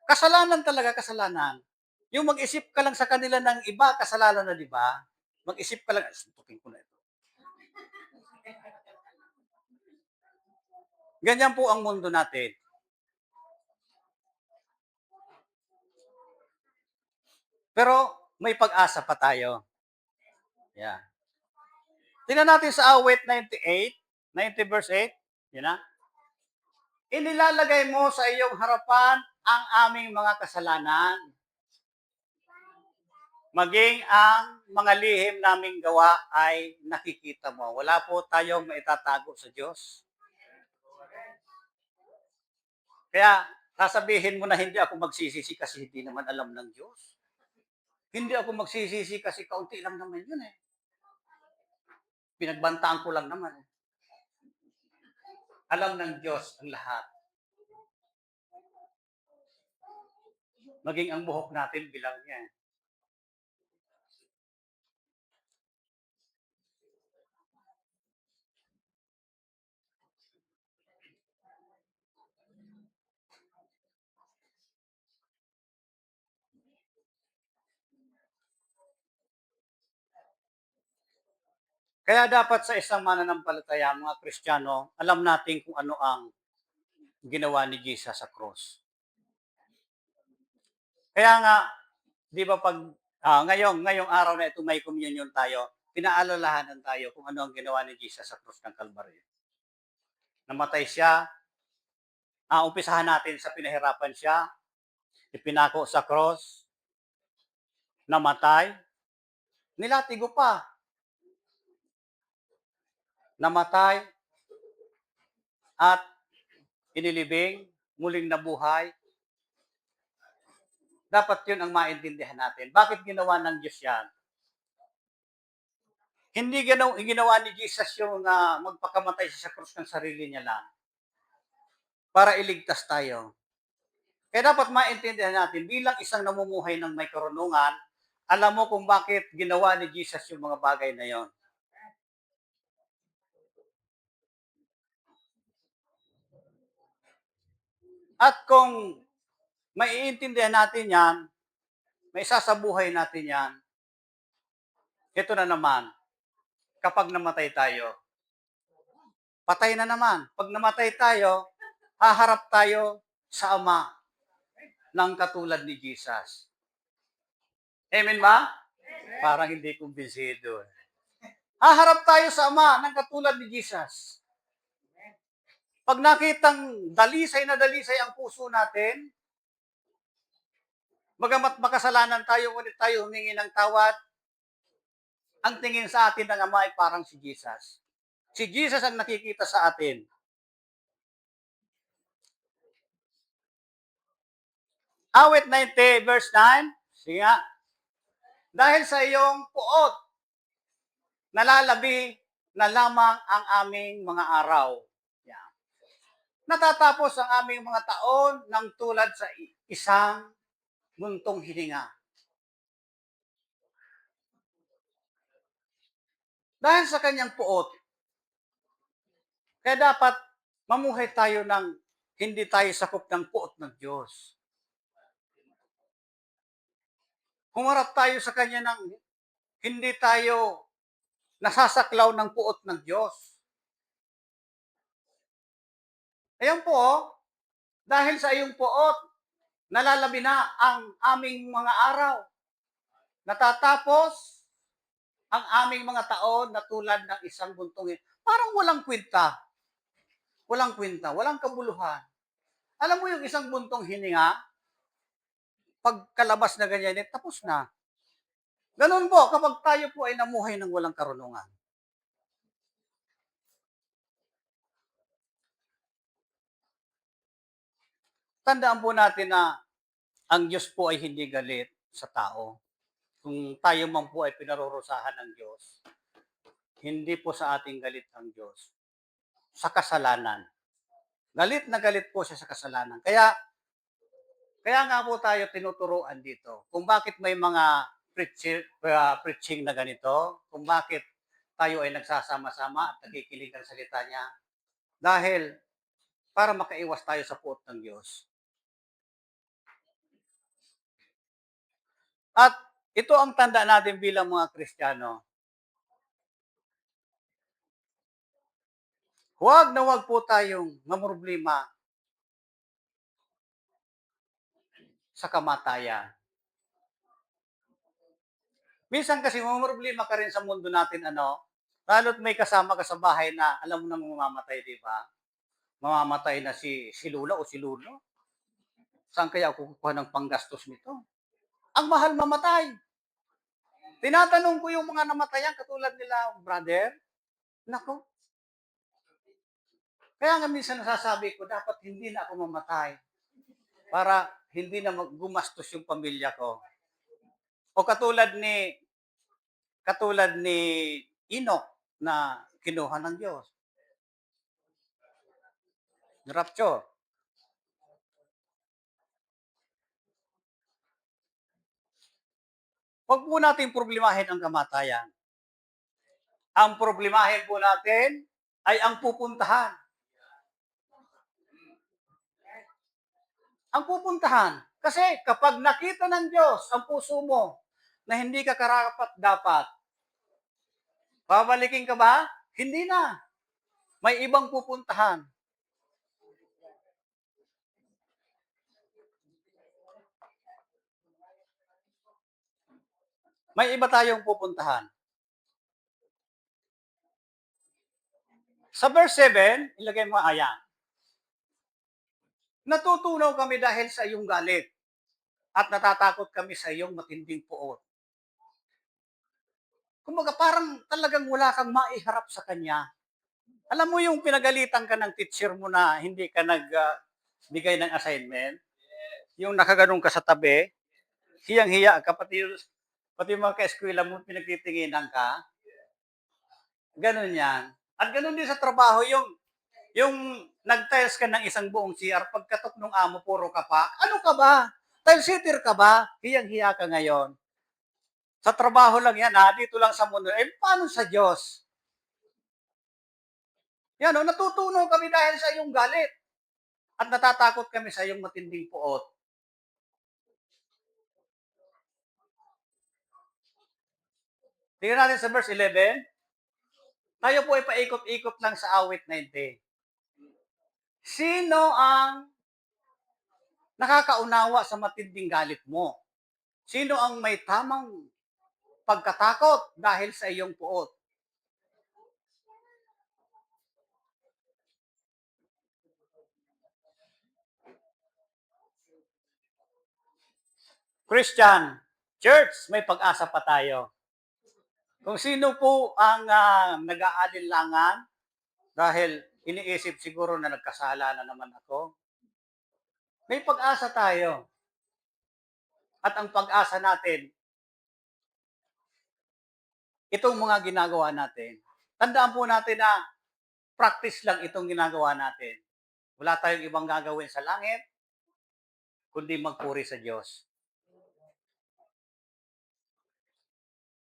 kasalanan talaga, kasalanan. Yung mag-isip ka lang sa kanila ng iba, kasalanan na, di ba? Mag-isip ka lang, suntukin ko na ito. Ganyan po ang mundo natin. Pero may pag-asa pa tayo. Yeah. Tingnan natin sa awit 98, 90 verse 8. Yan na. Inilalagay mo sa iyong harapan ang aming mga kasalanan. Maging ang mga lihim naming gawa ay nakikita mo. Wala po tayong maitatago sa Diyos. Kaya sasabihin mo na hindi ako magsisisi kasi hindi naman alam ng Diyos. Hindi ako magsisisi kasi kaunti lang naman yun eh. Pinagbantaan ko lang naman. Alam ng Diyos ang lahat. Maging ang buhok natin bilang niya. Kaya dapat sa isang mananampalataya, mga Kristiyano, alam natin kung ano ang ginawa ni Jesus sa cross. Kaya nga, di ba pag ngayong araw na ito may communion tayo, pinaalalahanan tayo kung ano ang ginawa ni Jesus sa cross ng Calvary. Namatay siya, umpisahan natin sa pinahirapan siya, ipinako sa cross, namatay, nilatigo pa, namatay, at inilibing, muling nabuhay. Dapat yun ang maintindihan natin. Bakit ginawa ng Diyos yan? Hindi ginawa ni Jesus yung magpakamatay siya sa krus ng sarili niya lang para iligtas tayo. Kaya dapat maintindihan natin, bilang isang namumuhay ng may karunungan, alam mo kung bakit ginawa ni Jesus yung mga bagay na yon. At kung maiintindihan natin yan, may isasabuhay natin yan, ito na naman, kapag namatay tayo, patay na naman. Pag namatay tayo, haharap tayo sa Ama ng katulad ni Jesus. Amen ba? Parang hindi kumbinsido. Haharap tayo sa Ama ng katulad ni Jesus. Pag nakitang dalisay na dalisay ang puso natin, bagamat makasalanan tayo, ngunit tayo humingi ng tawad, ang tingin sa atin ng Ama ay parang si Jesus. Si Jesus ang nakikita sa atin. Awit 90 verse 9, sige nga, dahil sa iyong puot, nalalabi na lamang ang aming mga araw. Yan. Natatapos ang aming mga taon ng tulad sa isang muntong hininga. Dahil sa kanyang puot, kaya dapat mamuhay tayo ng hindi tayo sakop ng puot ng Diyos. Humarap tayo sa kanya ng hindi tayo nasasaklaw ng puot ng Diyos. Ayan po, dahil sa iyong puot, nalalabi na ang aming mga araw. Natatapos ang aming mga taon na tulad ng isang buntong. Parang walang kwenta. Walang kwenta, walang kabuluhan. Alam mo yung isang buntong hininga, pagkalabas na ganyan, tapos na. Ganun po, kapag tayo po ay namuhay ng walang karunungan. Tandaan po natin na ang Diyos po ay hindi galit sa tao. Kung tayo man po ay pinarurusahan ng Diyos, hindi po sa ating galit ang Diyos. Sa kasalanan. Galit na galit po siya sa kasalanan. Kaya nga po tayo tinuturuan dito kung bakit may mga preaching na ganito, kung bakit tayo ay nagsasama-sama at nakikinig ng salita niya. Dahil para makaiwas tayo sa puot ng Diyos. At ito ang tanda natin bilang mga Kristiyano. Huwag na huwag po tayong mamroblema sa kamatayan. Minsan kasi mamroblema ka rin sa mundo natin, lalo't may kasama ka sa bahay na alam mo nang mamamatay, di ba? Mamamatay na si Lula o si Lulo. Saan kaya ako kukuha ng panggastos nito? Ang mahal mamatay. Tinatanong ko yung mga namatayan, katulad nila, brother, nako. Kaya nga minsan nasasabi ko, dapat hindi na ako mamatay para hindi na gumastos yung pamilya ko. O katulad ni Enoch na kinuha ng Diyos. Rapture. Huwag po natin problemahin ang kamatayan. Ang problemahin po natin ay ang pupuntahan. Ang pupuntahan. Kasi kapag nakita ng Diyos ang puso mo na hindi ka karapat-dapat, babalikin ka ba? Hindi na. May ibang pupuntahan. May iba tayong pupuntahan. Sa verse 7, ilagay mo ayan. Natutunaw kami dahil sa iyong galit at natatakot kami sa iyong matinding puot. Kumbaga parang talagang wala kang maiharap sa kanya. Alam mo yung pinagalitan ka ng teacher mo na hindi ka nagbigay ng assignment? Yung nakaganong ka sa tabi, hiyang-hiya ka, pati mga ka-eskwela mo pinagtitinginan ka. Ganon yan. At ganon din sa trabaho, yung nag-tiles ka ng isang buong CR, pagkatok ng amo, puro ka pa. Ano ka ba? Tile sitter ka ba? Hiyang-hiya ka ngayon. Sa trabaho lang yan, dito lang sa mundo. Paano sa Diyos? Yan, natutunaw kami dahil sa iyong galit. At natatakot kami sa iyong matinding puot. Tingnan natin sa verse 11. Tayo po ay paikot-ikot lang sa awit 90. Sino ang nakakaunawa sa matinding galit mo? Sino ang may tamang pagkatakot dahil sa iyong puot? Christian, church, may pag-asa pa tayo. Kung sino po ang nag-aalinlangan dahil iniisip siguro na nagkasala na naman ako, may pag-asa tayo. At ang pag-asa natin, itong mga ginagawa natin. Tandaan po natin na practice lang itong ginagawa natin. Wala tayong ibang gagawin sa langit, kundi magpuri sa Diyos.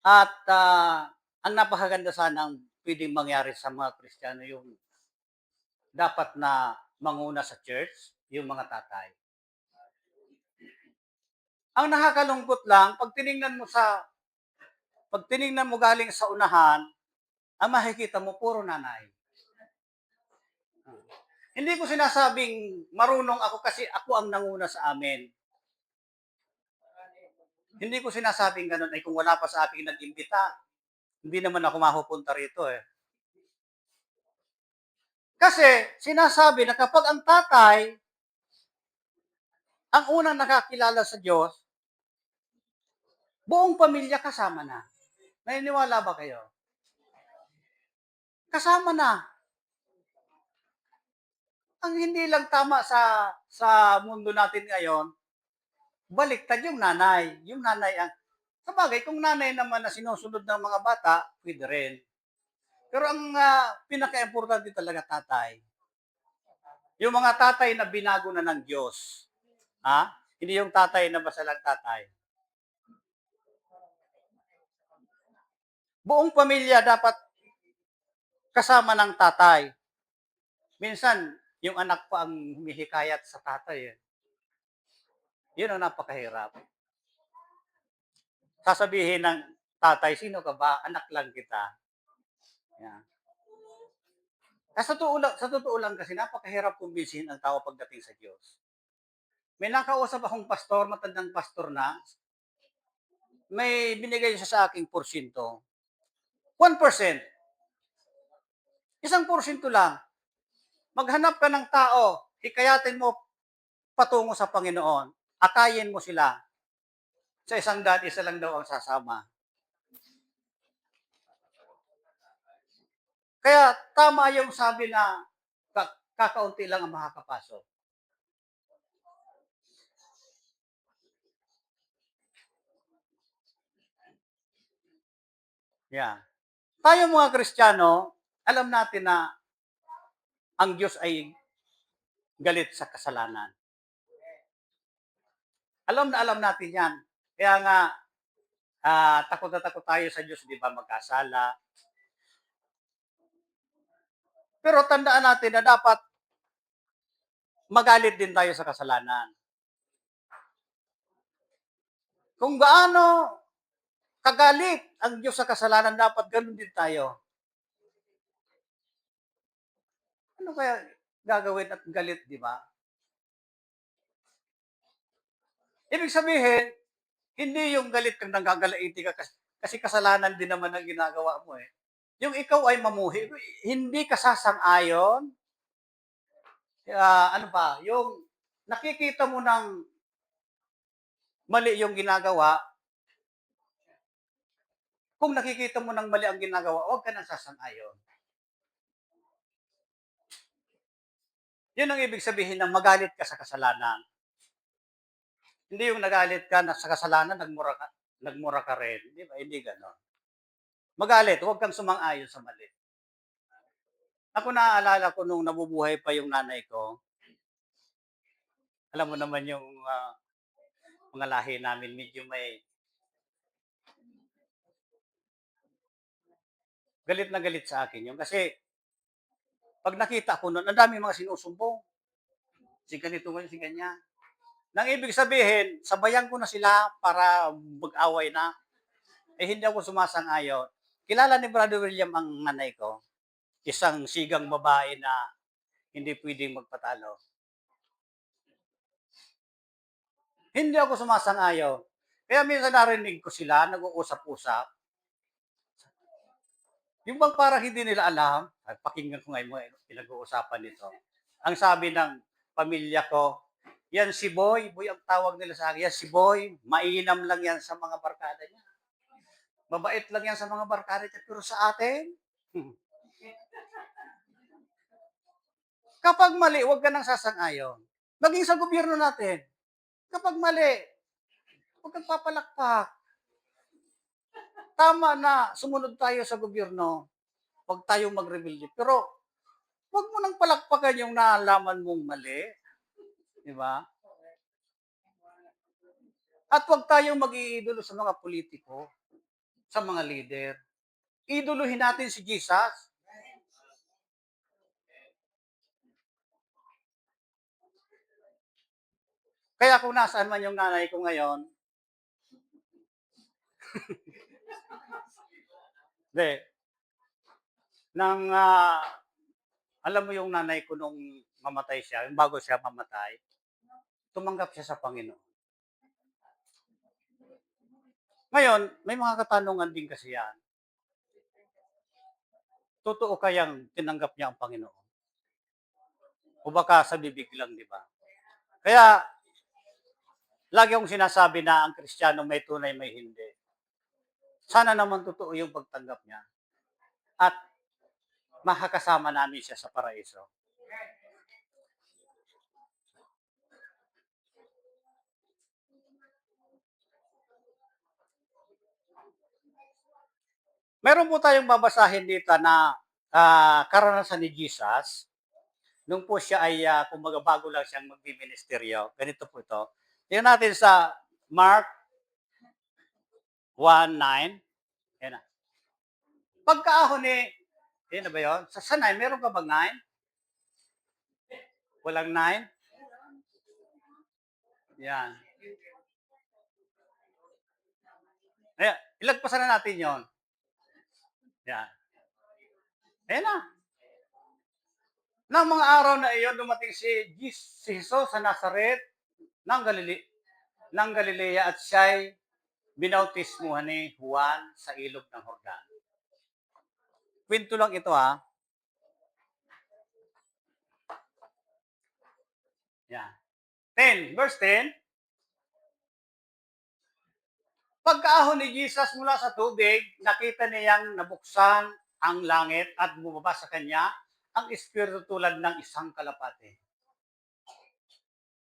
At ang napakaganda sana ang pwedeng mangyari sa mga Kristiyano yung dapat na manguna sa church, yung mga tatay. Ang nakakalungkot lang, pag tiningnan mo galing sa unahan, ang makikita mo puro nanay. Hindi ko sinasabing marunong ako kasi ako ang nanguna sa amin. Hindi ko sinasabing ganun ay kung wala pa sa akin nag-imbita, hindi naman ako mapupunta rito eh. Kasi sinasabi na kapag ang tatay ang unang nakakilala sa Diyos, buong pamilya kasama na. Naniniwala ba kayo? Kasama na. Ang hindi lang tama sa mundo natin ngayon, baliktad yung nanay. Yung nanay ang sabagay, kung nanay naman na sinusunod ng mga bata, pwede rin. Pero ang pinaka-importante talaga tatay. Yung mga tatay na binago na ng Diyos. Ha? Hindi yung tatay na basta lang tatay. Buong pamilya dapat kasama ng tatay. Minsan, yung anak pa ang humihikayat sa tatay. Eh. Yun ang napakahirap. Sasabihin ng tatay, sino ka ba? Anak lang kita. Yan. Sa totoo lang kasi napakahirap kumbinsihin ang tao pagdating sa Diyos. May nakausap akong pastor, matandang pastor na, may binigay siya sa aking porsyento. 1%. Isang porsyento lang. Maghanap ka ng tao, hikayatin mo patungo sa Panginoon. Akayin mo sila. Sa 100, isa lang daw ang sasama. Kaya tama yung sabi na kakaunti lang ang makakapasok. Yeah. Tayo mga Kristiyano, alam natin na ang Diyos ay galit sa kasalanan. Alam na alam natin yan. Kaya nga, takot na takot tayo sa Diyos, di ba, magkasala. Pero tandaan natin na dapat magalit din tayo sa kasalanan. Kung gaano kagalit ang Diyos sa kasalanan, dapat ganun din tayo. Ano kaya gagawin at galit, di ba? Ibig sabihin, hindi yung galit kang nanggagalaiti ka kasi kasalanan din naman ang ginagawa mo eh. Yung ikaw ay mamuhi, hindi ka sasang-ayon. Ano pa, yung nakikita mo ng mali yung ginagawa, kung nakikita mo ng mali ang ginagawa, huwag ka nang sasang-ayon. Yun ang ibig sabihin ng magalit ka sa kasalanan. Hindi yung nagalit ka na sa kasalanan, nagmura ka rin. Di ba? Hindi ganon. Magalit, huwag kang sumang-ayon sa mali. Ako naaalala ko nung nabubuhay pa yung nanay ko, alam mo naman yung mga lahi namin, medyo may galit na galit sa akin yun. Kasi pag nakita ko noon, ang dami mga sinusumbong. Si ganito ngayon, si ganyan. Nang ibig sabihin, sabayan ko na sila para mag-away na. Eh, hindi ako sumasang-ayon. Kilala ni Brother William ang nanay ko. Isang sigang babae na hindi pwedeng magpatalo. Hindi ako sumasang-ayon. Kaya minsan narinig ko sila, nag-uusap-usap. Yung bang parang hindi nila alam, at pakinggan ko ngayon mo pinag-uusapan nito. Ang sabi ng pamilya ko, yan si Boy, Boy ang tawag nila sa akin, yan si Boy, mainam lang yan sa mga barkada niya. Mabait lang yan sa mga barkada niya, pero sa atin, kapag mali, huwag ka nang sasang-ayon. Maging sa gobyerno natin, kapag mali, huwag kang papalakpak. Tama na, sumunod tayo sa gobyerno, huwag tayong mag-rebelde. Pero, huwag mo nang palakpakan yung naalaman mong mali. Di ba? At huwag tayong mag-iidolo sa mga politiko, sa mga leader. Idolohin natin si Jesus. Kaya kung nasaan man yung nanay ko ngayon, de, nang, alam mo yung nanay ko nung mamatay siya, yung bago siya mamatay, tumanggap siya sa Panginoon. Ngayon, may mga katanungan din kasi yan. Totoo kayang tinanggap niya ang Panginoon? O baka sa bibig lang, di ba? Kaya, lagi akong sinasabi na ang Kristiyano may tunay, may hindi. Sana naman totoo yung pagtanggap niya. At makakasama namin siya sa paraiso. Meron po tayong babasahin dito na karanasan ni Jesus. Nung po siya ay, kumbaga bago lang siyang magbiministeryo. Ganito po ito. Tingnan natin sa Mark 1:9. Yan na. Pagkaahon ni, yan na ba yun? Sa 9, meron ka bang 9? Walang 9? Yan. Ayan, ilagpasan na natin yon. Yan. Ayan na. Nang mga araw na iyon, dumating si Jesus sa Nazaret ng Galilea at siya'y binautismuhan ni Juan sa ilog ng Jordan. Kwento lang ito ha. Yan. 10, verse 10. Pagkaahon ni Jesus mula sa tubig, nakita niyang nabuksan ang langit at bumaba sa kanya ang espiritu tulad ng isang kalapate.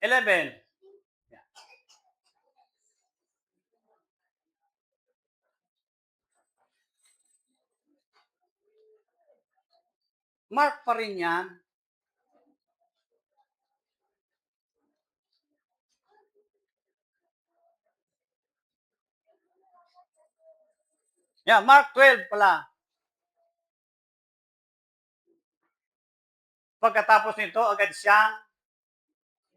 11. Yan. Mark pa rin yan. Yan, Mark 12 pala. Pagkatapos nito, agad siyang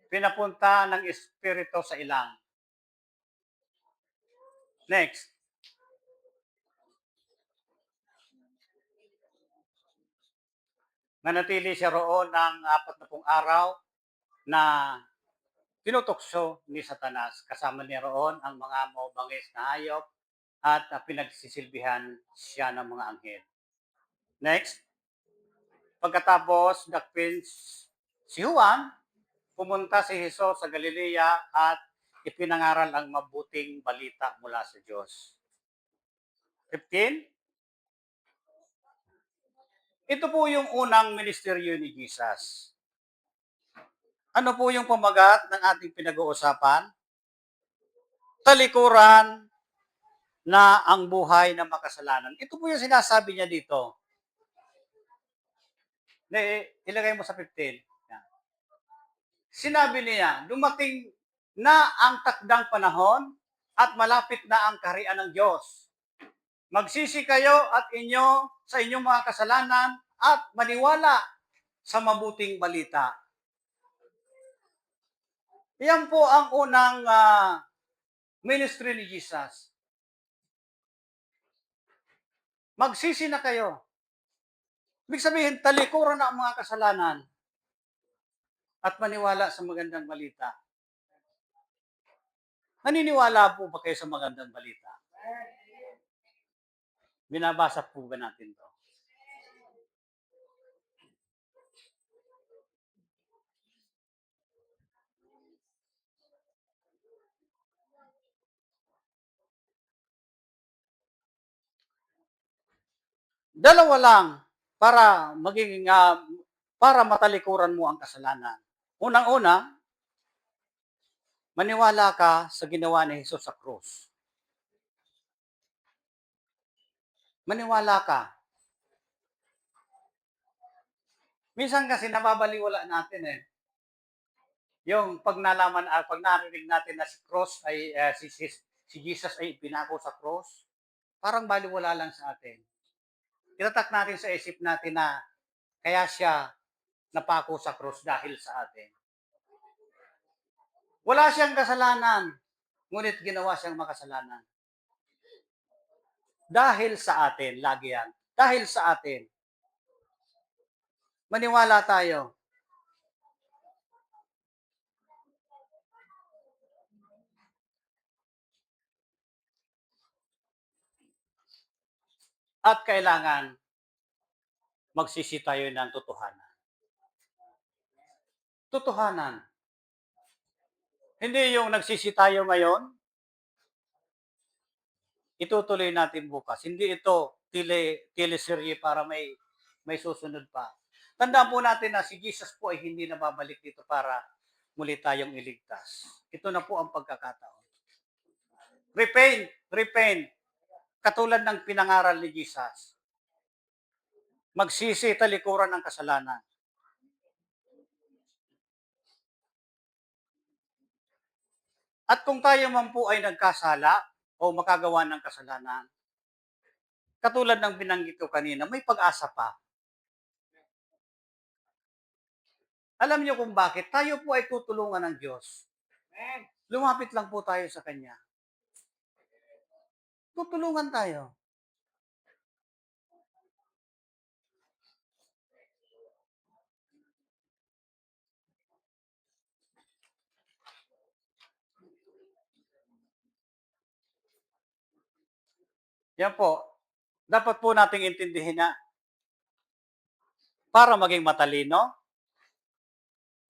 pinapunta ng espiritu sa ilang. Next. Nanatili siya roon ng 40 araw na tinutokso ni Satanas. Kasama niya roon ang mga maubangis na hayop at pinagsisilbihan siya ng mga anghel. Next. Pagkatapos, dakpin si Juan, pumunta si Jesus sa Galilea at ipinangaral ang mabuting balita mula sa Diyos. 15. Ito po yung unang ministeryo ni Jesus. Ano po yung pamagat ng ating pinag-uusapan? Talikuran na ang buhay na makasalanan. Ito po yung sinasabi niya dito. Ilagay mo sa 15. Yan. Sinabi niya, dumating na ang takdang panahon at malapit na ang kaharian ng Diyos. Magsisi kayo at sa inyong mga kasalanan at maniwala sa mabuting balita. Yan po ang unang ministry ni Jesus. Magsisi na kayo. Ibig sabihin, talikuran na ang mga kasalanan at maniwala sa magandang balita. Naniniwala po ba kayo sa magandang balita? Binabasa po ba natin to? Dalawa lang para maging para matalikuran mo ang kasalanan. Unang-una, maniwala ka sa ginawa ni Jesus sa krus. Maniwala ka. Minsan kasi nababaliwala natin eh. Yung pag nalaman, pag narinig natin na si cross ay si Jesus ay pinako sa cross, parang baliwala lang sa atin. Tinatak natin sa isip natin na kaya siya napako sa cross dahil sa atin. Wala siyang kasalanan, ngunit ginawa siyang makasalanan. Dahil sa atin, lagi yan. Dahil sa atin. Maniwala tayo. At kailangan magsisi tayo ng totohanan. Totohanan. Hindi yung nagsisi tayo ngayon, itutuloy natin bukas. Hindi ito teleserye para may susunod pa. Tandaan po natin na si Jesus po ay hindi na babalik dito para muli tayong iligtas. Ito na po ang pagkakataon. Repent. Katulad ng pinangaral ni Jesus. Magsisi, talikuran ng kasalanan. At kung tayo man po ay nagkasala o makagawa ng kasalanan, katulad ng binanggit ko kanina, may pag-asa pa. Alam niyo kung bakit? Tayo po ay tutulungan ng Diyos. Lumapit lang po tayo sa Kanya. Tutulungan tayo. Yan po. Dapat po nating intindihin na para maging matalino,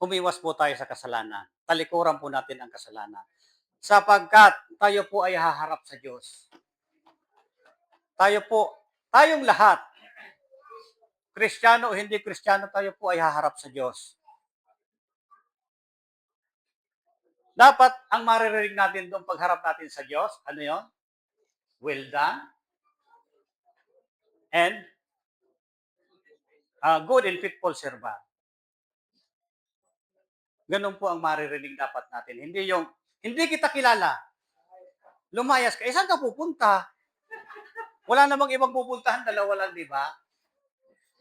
umiwas po tayo sa kasalanan. Talikuran po natin ang kasalanan. Sapagkat tayo po ay haharap sa Diyos. Tayong lahat, Kristiyano o hindi Kristiyano, tayo po ay haharap sa Diyos. Dapat ang maririnig natin doon pagharap natin sa Diyos, ano yon? Well done. And good and faithful servant. Ganun po ang maririnig dapat natin. Hindi kita kilala. Lumayas ka. Saan ka pupunta? Wala namang ibang pupuntahan, dalawa lang, di ba?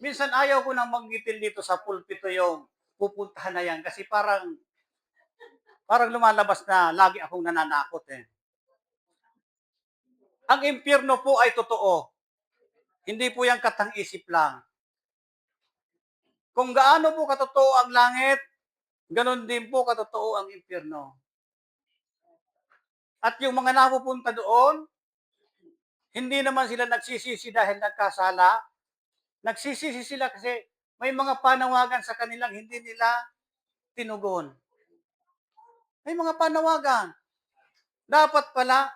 Minsan ayaw ko nang maggitin dito sa pulpito yung pupuntahan na yan kasi parang lumalabas na lagi akong nananakot eh. Ang impyerno po ay totoo. Hindi po yan katang-isip lang. Kung gaano po katotoo ang langit, ganon din po katotoo ang impyerno. At yung mga napupunta doon, hindi naman sila nagsisisi dahil nagkasala. Nagsisisi sila kasi may mga panawagan sa kanilang hindi nila tinugon. May mga panawagan. Dapat pala,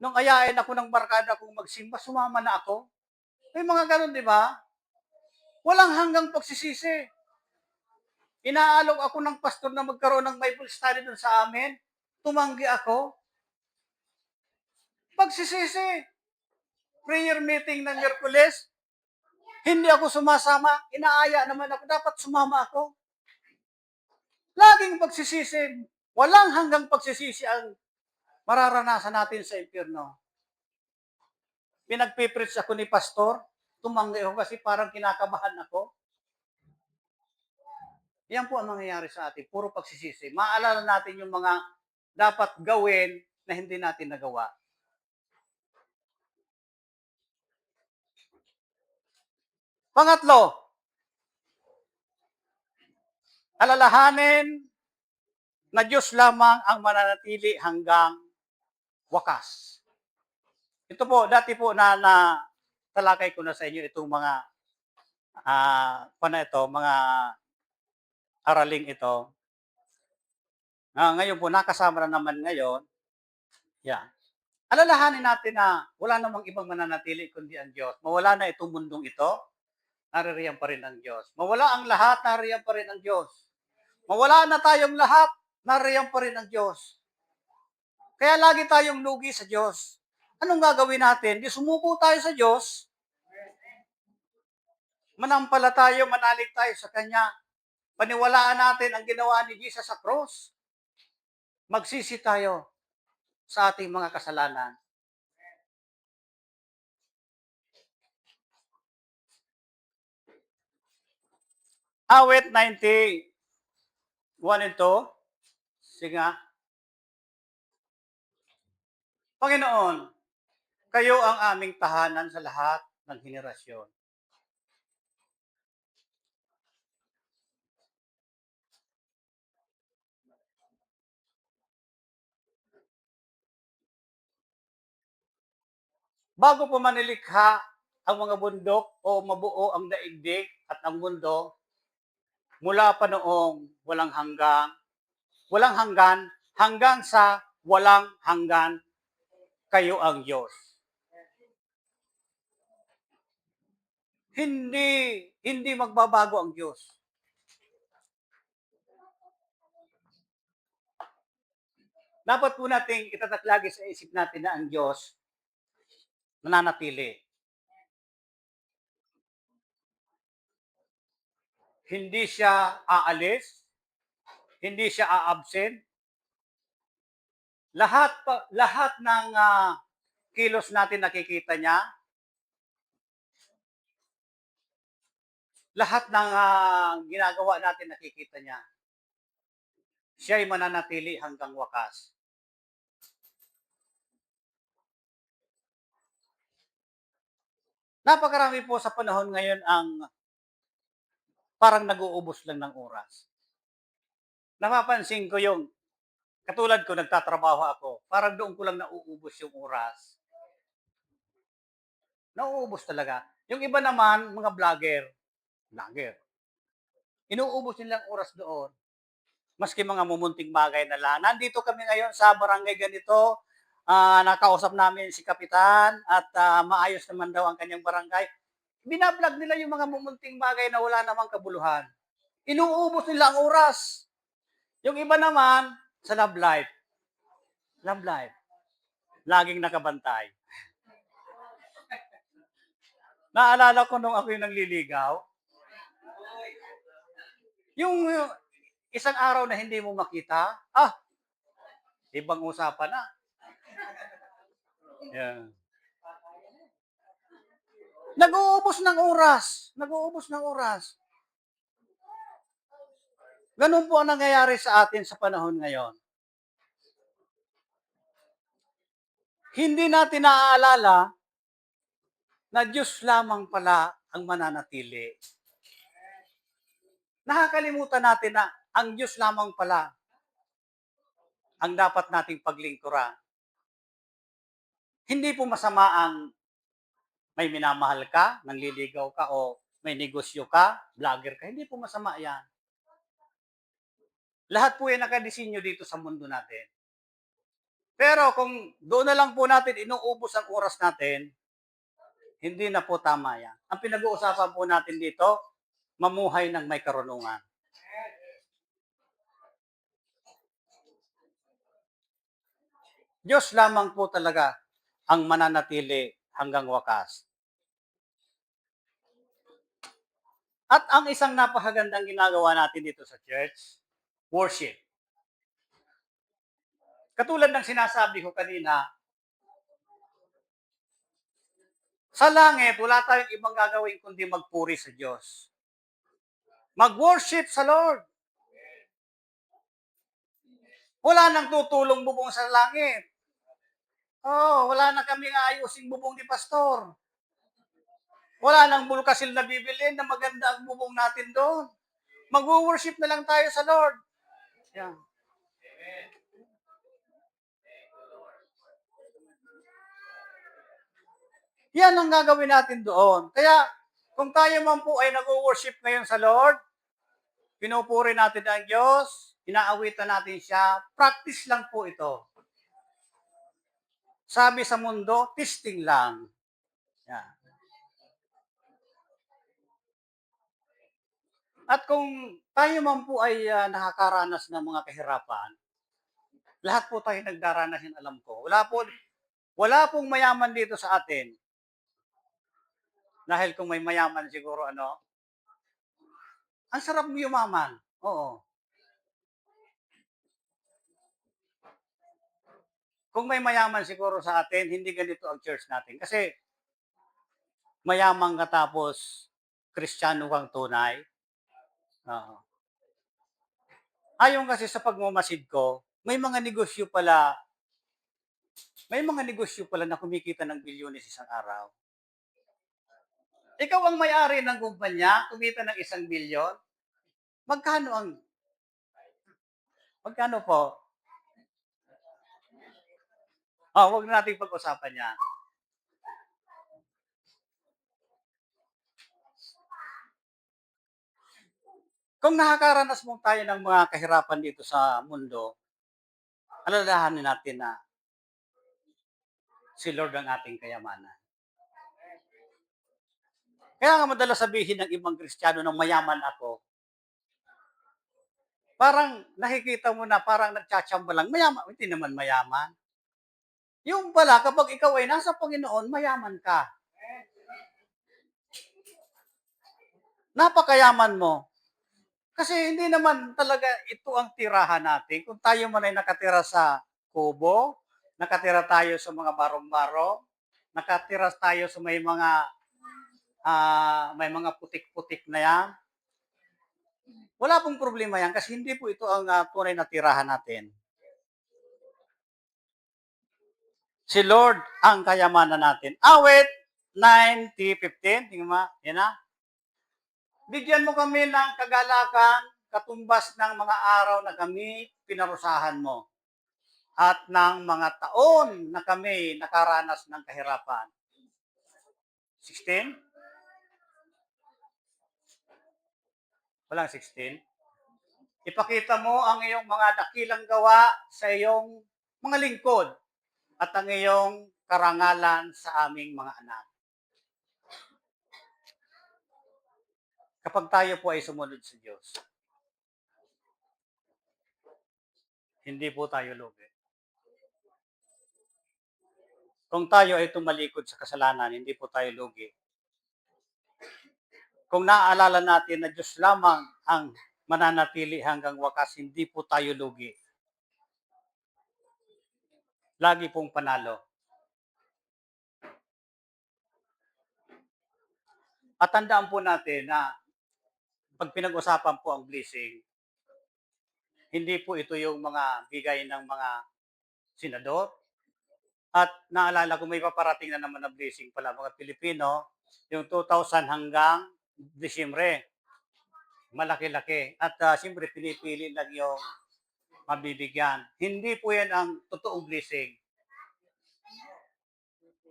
nung ayain ako ng barkada kong magsimba, sumama na ako. May mga ganun, di ba? Walang hanggang pagsisisi. Inaalok ako ng pastor na magkaroon ng Bible study dun sa amin. Tumanggi ako. Pagsisisi. Prayer meeting ng Miyerkules. Hindi ako sumasama. Inaaya naman ako. Dapat sumama ako. Laging pagsisisi. Walang hanggang pagsisisi ang mararanasan natin sa impyerno. Pinagpipreach ako ni pastor. Tumanggi ako kasi parang kinakabahan ako. Yan po ang mangyayari sa atin, puro pagsisisi. Maalala natin yung mga dapat gawin na hindi natin nagawa. Pangatlo, alalahanin na Diyos lamang ang mananatili hanggang wakas. Ito po, dati po na talakay ko na sa inyo itong mga mga araling ito. Ngayon po, nakasama na naman ngayon. Yeah. Alalahanin natin na wala namang ibang mananatili kundi ang Diyos. Mawala na itong mundong ito, naririyan pa rin ang Diyos. Mawala ang lahat, naririyan pa rin ang Diyos. Mawala na tayong lahat, naririyan pa rin ang Diyos. Kaya lagi tayong lugi sa Diyos. Anong gagawin natin? Di sumuko tayo sa Diyos, manampalataya, manalig tayo sa Kanya. Paniwalaan natin ang ginawa ni Jesus sa cross. Magsisi tayo sa ating mga kasalanan. Awit 91 and 2. Sige nga. Panginoon, kayo ang aming tahanan sa lahat ng henerasyon. Bago po manilikha ang mga bundok o mabuo ang daigdig at ang mundo, mula pa noong walang hanggan sa walang hanggan, kayo ang Diyos. Hindi magbabago ang Diyos. Dapat po nating itatak lagi sa isip natin na ang Diyos nananatili. Hindi siya aalis, hindi siya aabsent. Lahat ng kilos natin nakikita niya. Lahat ng ginagawa natin nakikita niya. Siya ay mananatili hanggang wakas. Napakarami po sa panahon ngayon ang parang nag-uubos lang ng oras. Napapansin ko yung, katulad ko, nagtatrabaho ako, parang doon ko lang nauubos yung oras. Nauubos talaga. Yung iba naman, mga vlogger. Inuubos nilang oras doon. Maski mga mumunting bagay na lang. Nandito kami ngayon sa barangay ganito, nakausap namin si Kapitan at maayos naman daw ang kanyang barangay. Binablog nila yung mga mumunting bagay na wala namang kabuluhan. Inuubos nila ang oras. Yung iba naman, sa love life. Love life. Laging nakabantay. Naalala ko nung ako yung nagliligaw, yung isang araw na hindi mo makita, ibang usapan na. Yeah. Nag-uubos ng oras. Ganun po ang nangyayari sa atin sa panahon ngayon. Hindi natin naaalala na Diyos lamang pala ang mananatili. Nakakalimutan natin na ang Diyos lamang pala ang dapat nating paglingkuran. Hindi po masama ang may minamahal ka, nangliligaw ka, o may negosyo ka, vlogger ka. Hindi po masama yan. Lahat po yan nakadesinyo dito sa mundo natin. Pero kung doon na lang po natin inuubos ang oras natin, hindi na po tama yan. Ang pinag-uusapan po natin dito, mamuhay ng may karunungan. Diyos lamang po talaga ang mananatili hanggang wakas. At ang isang napakagandang ginagawa natin dito sa church, worship. Katulad ng sinasabi ko kanina, sa langit, wala tayong ibang gagawin kundi magpuri sa Diyos. Mag-worship sa Lord. Wala nang tutulong bubong sa langit. Oh, wala na kaming aayusing bubong ni pastor. Wala nang bulkasil na bibilin na maganda ang bubong natin doon. Mag-worship na lang tayo sa Lord. Yan. Yan ang gagawin natin doon. Kaya, kung tayo man po ay nag-worship ngayon sa Lord, pinupuri natin ang Diyos, inaawitan natin siya, practice lang po ito. Sabi sa mundo, testing lang. Yan. At kung tayo man po ay nakakaranas ng mga kahirapan, lahat po tayo nagdaranas yan, alam ko. Wala pong mayaman dito sa atin. Dahil kung may mayaman siguro ang sarap mo yumaman. Oo. Kung may mayaman siguro sa atin, hindi ganito ang church natin. Kasi mayaman ka tapos Kristiyano kang tunay. Oo. Ayon kasi sa pagmamasid ko, may mga negosyo pala na kumikita ng bilyones isang araw. Ikaw ang may-ari ng kumpanya, kumita ng 1 bilyon. Magkano ang, magkano po? Wag na nating pag-usapan yan. Kung nakakaranas mo tayo ng mga kahirapan dito sa mundo, alalahanin natin na si Lord ang ating kayamanan. Kaya nga madalas sabihin ng ibang Kristiyano na mayaman ako, parang nakikita mo na parang nagtsatsyamba lang, mayaman, hindi naman mayaman. Yung pala, kapag ikaw ay nasa Panginoon, mayaman ka. Napakayaman mo. Kasi hindi naman talaga ito ang tirahan natin. Kung tayo man ay nakatira sa kubo, nakatira tayo sa mga barong-barong, nakatira tayo sa may mga putik-putik na yan, wala pong problema yan kasi hindi po ito ang tunay na tirahan natin. Si Lord ang kayamanan natin. Awit 9:15, tingnan mo, yan na. Bigyan mo kami ng kagalakan, katumbas ng mga araw na kami pinarusahan mo at ng mga taon na kami nakaranas ng kahirapan. 16? Walang 16? Ipakita mo ang iyong mga dakilang gawa sa iyong mga lingkod at ang iyong karangalan sa aming mga anak. Kapag tayo po ay sumunod sa Diyos, hindi po tayo lugi. Kung tayo ay tumalikod sa kasalanan, hindi po tayo lugi. Kung naaalala natin na Diyos lamang ang mananatili hanggang wakas, hindi po tayo lugi. Lagi pong panalo. At tandaan po natin na pag pinag-usapan po ang blessing, hindi po ito yung mga bigay ng mga senador. At naalala ko may paparating na naman na blessing pala mga Pilipino, yung 2,000 hanggang Disyembre. Malaki-laki. At siyempre pinipili lang yung mabibigyan. Hindi po yan ang totoong blessing.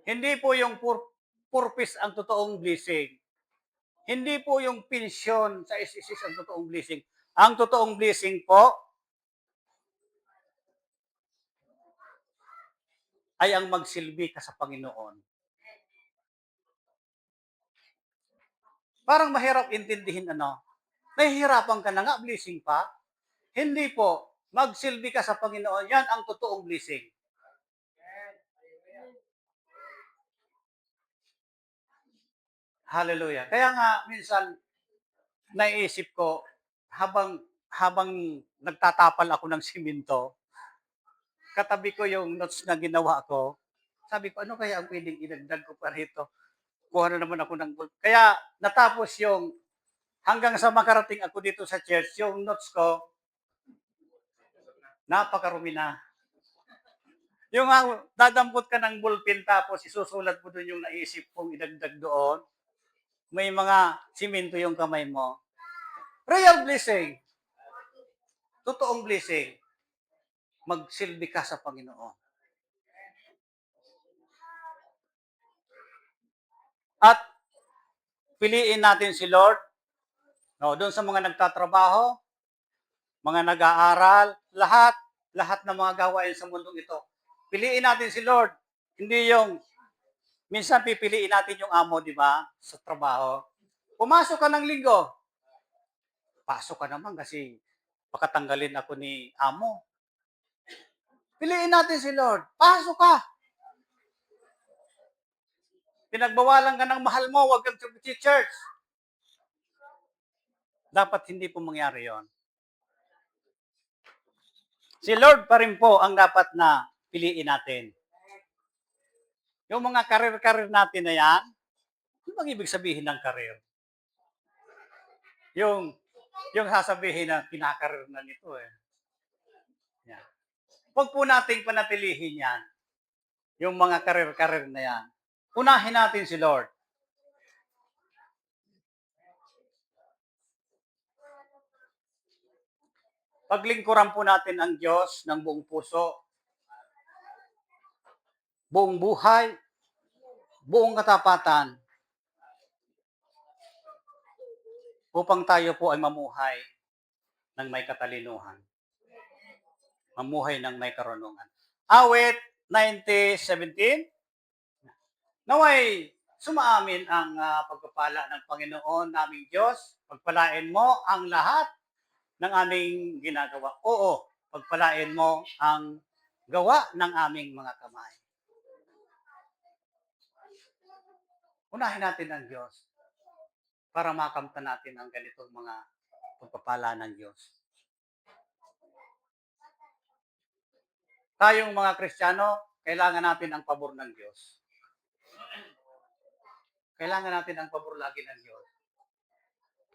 Hindi po yung purpose ang totoong blessing. Hindi po yung pensyon sa SSS ang totoong blessing. Ang totoong blessing po ay ang magsilbi ka sa Panginoon. Parang mahirap intindihin nahihirapan ka na nga, blessing pa. Hindi po, magsilbi ka sa Panginoon, yan ang totoong blessing. Hallelujah. Kaya nga, minsan, naiisip ko, habang nagtatapal ako ng simento, katabi ko yung notes na ginawa ko, sabi ko, ano kaya ang pwedeng inagdag ko pa rito? Kuha na naman ako ng bulb. Kaya natapos hanggang sa makarating ako dito sa church, yung notes ko, Napakarumi na. Yung dadampot ka ng ballpen tapos isusulat mo doon yung naisip kong idagdag doon. May mga simento yung kamay mo. Real blessing. Totoong blessing. Magsilbi ka sa Panginoon. At piliin natin si Lord. No, doon sa mga nagtatrabaho, mga nag-aaral, lahat ng mga gawain sa mundong ito. Piliin natin si Lord. Hindi yung, minsan pipiliin natin yung amo, di ba, sa trabaho. Pumasok ka ng linggo. Pasok ka naman kasi pakatanggalin ako ni amo. Piliin natin si Lord. Pasok ka. Pinagbawalan ka ng mahal mo, huwag kang church. Dapat hindi po mangyari yon. Si Lord pa rin po ang dapat na piliin natin. Yung mga karir-karir natin na yan, ano bang ibig sabihin ng karir? Yung sasabihin na kinakarir na nito eh. Yan. Huwag po nating panatilihin yan. Yung mga karir-karir na yan. Unahin natin si Lord. Paglingkuran po natin ang Diyos ng buong puso, buong buhay, buong katapatan, upang tayo po ay mamuhay ng may katalinuhan. Mamuhay ng may karunungan. Awit 90:17. Naway sumaamin ang pagpapala ng Panginoon naming Diyos. Pagpalain mo ang lahat ng aming ginagawa. Oo, pagpalain mo ang gawa ng aming mga kamay. Unahin natin ang Diyos para makamtan natin ang ganitong mga pagpapala ng Diyos. Tayong mga Kristiyano, kailangan natin ang pabor ng Diyos. Kailangan natin ang pabor lagi ng Diyos.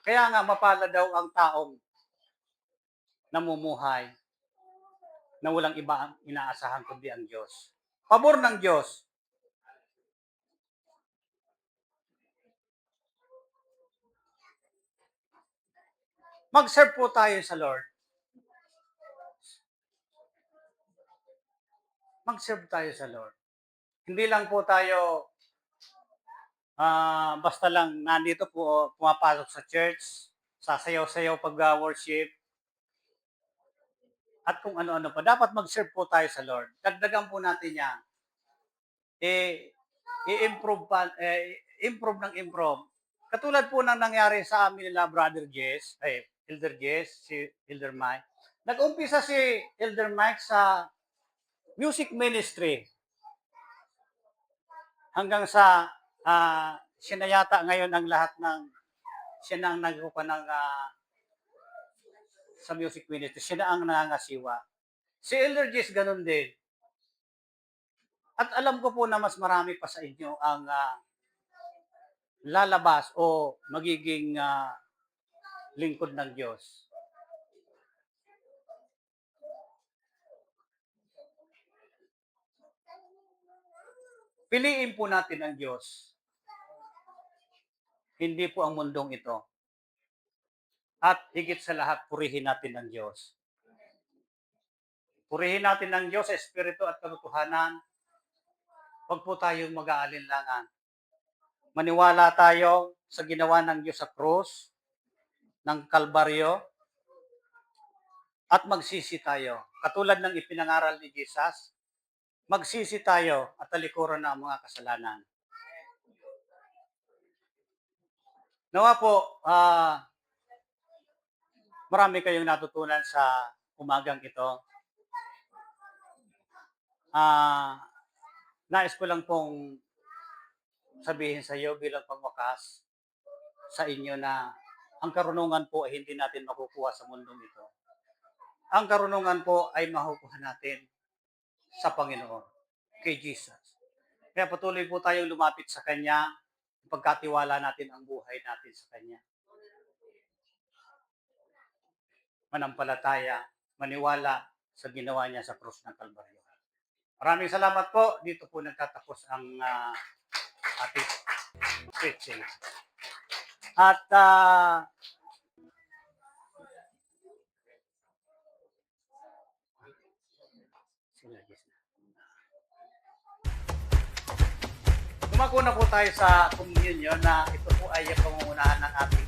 Kaya nga mapalad daw ang taong namumuhay na walang iba ang inaasahan kundi ang Diyos. Pabor ng Diyos. Mag-serve po tayo sa Lord. Mag-serve tayo sa Lord. Hindi lang po tayo basta lang nandito po pumapasok sa church, sasayaw-sayaw pag-worship, at kung ano-ano pa. Dapat mag-serve po tayo sa Lord. Dagdagan po natin yan. I-improve pa, improve ng improve. Katulad po ng nangyari sa amin nila Brother Jess, Elder Jess, si Elder Mike. Nag-umpisa si Elder Mike sa music ministry. Hanggang sa siya na yata ngayon ang lahat ng, siya na ang nagkuka ng sa music ministry. Siya na ang nangangasiwa. Si Elder Jess ganun din. At alam ko po na mas marami pa sa inyo ang lalabas o magiging lingkod ng Diyos. Piliin po natin ang Diyos. Hindi po ang mundong ito. At higit sa lahat, purihin natin ang Diyos. Purihin natin ang Diyos sa espiritu at katotohanan. Huwag po tayong mag-aalinlangan. Maniwala tayo sa ginawa ng Diyos sa krus, ng Kalbaryo, at magsisi tayo. Katulad ng ipinangaral ni Jesus, magsisi tayo at talikuran na ang mga kasalanan. Nawa po, marami kayong natutunan sa umagang ito. Nais ko lang pong sabihin sa iyo bilang pangwakas sa inyo na ang karunungan po ay hindi natin makukuha sa mundong ito. Ang karunungan po ay makukuha natin sa Panginoon, kay Jesus. Kaya patuloy po tayong lumapit sa Kanya, pagkatiwala natin ang buhay natin sa Kanya. Manampalataya, maniwala sa ginawa niya sa krus ng Kalbaryo. Maraming salamat po. Dito po nagtatapos ang ating preaching. At dumako na po tayo sa communion na ito po ay pangungunahan ng ating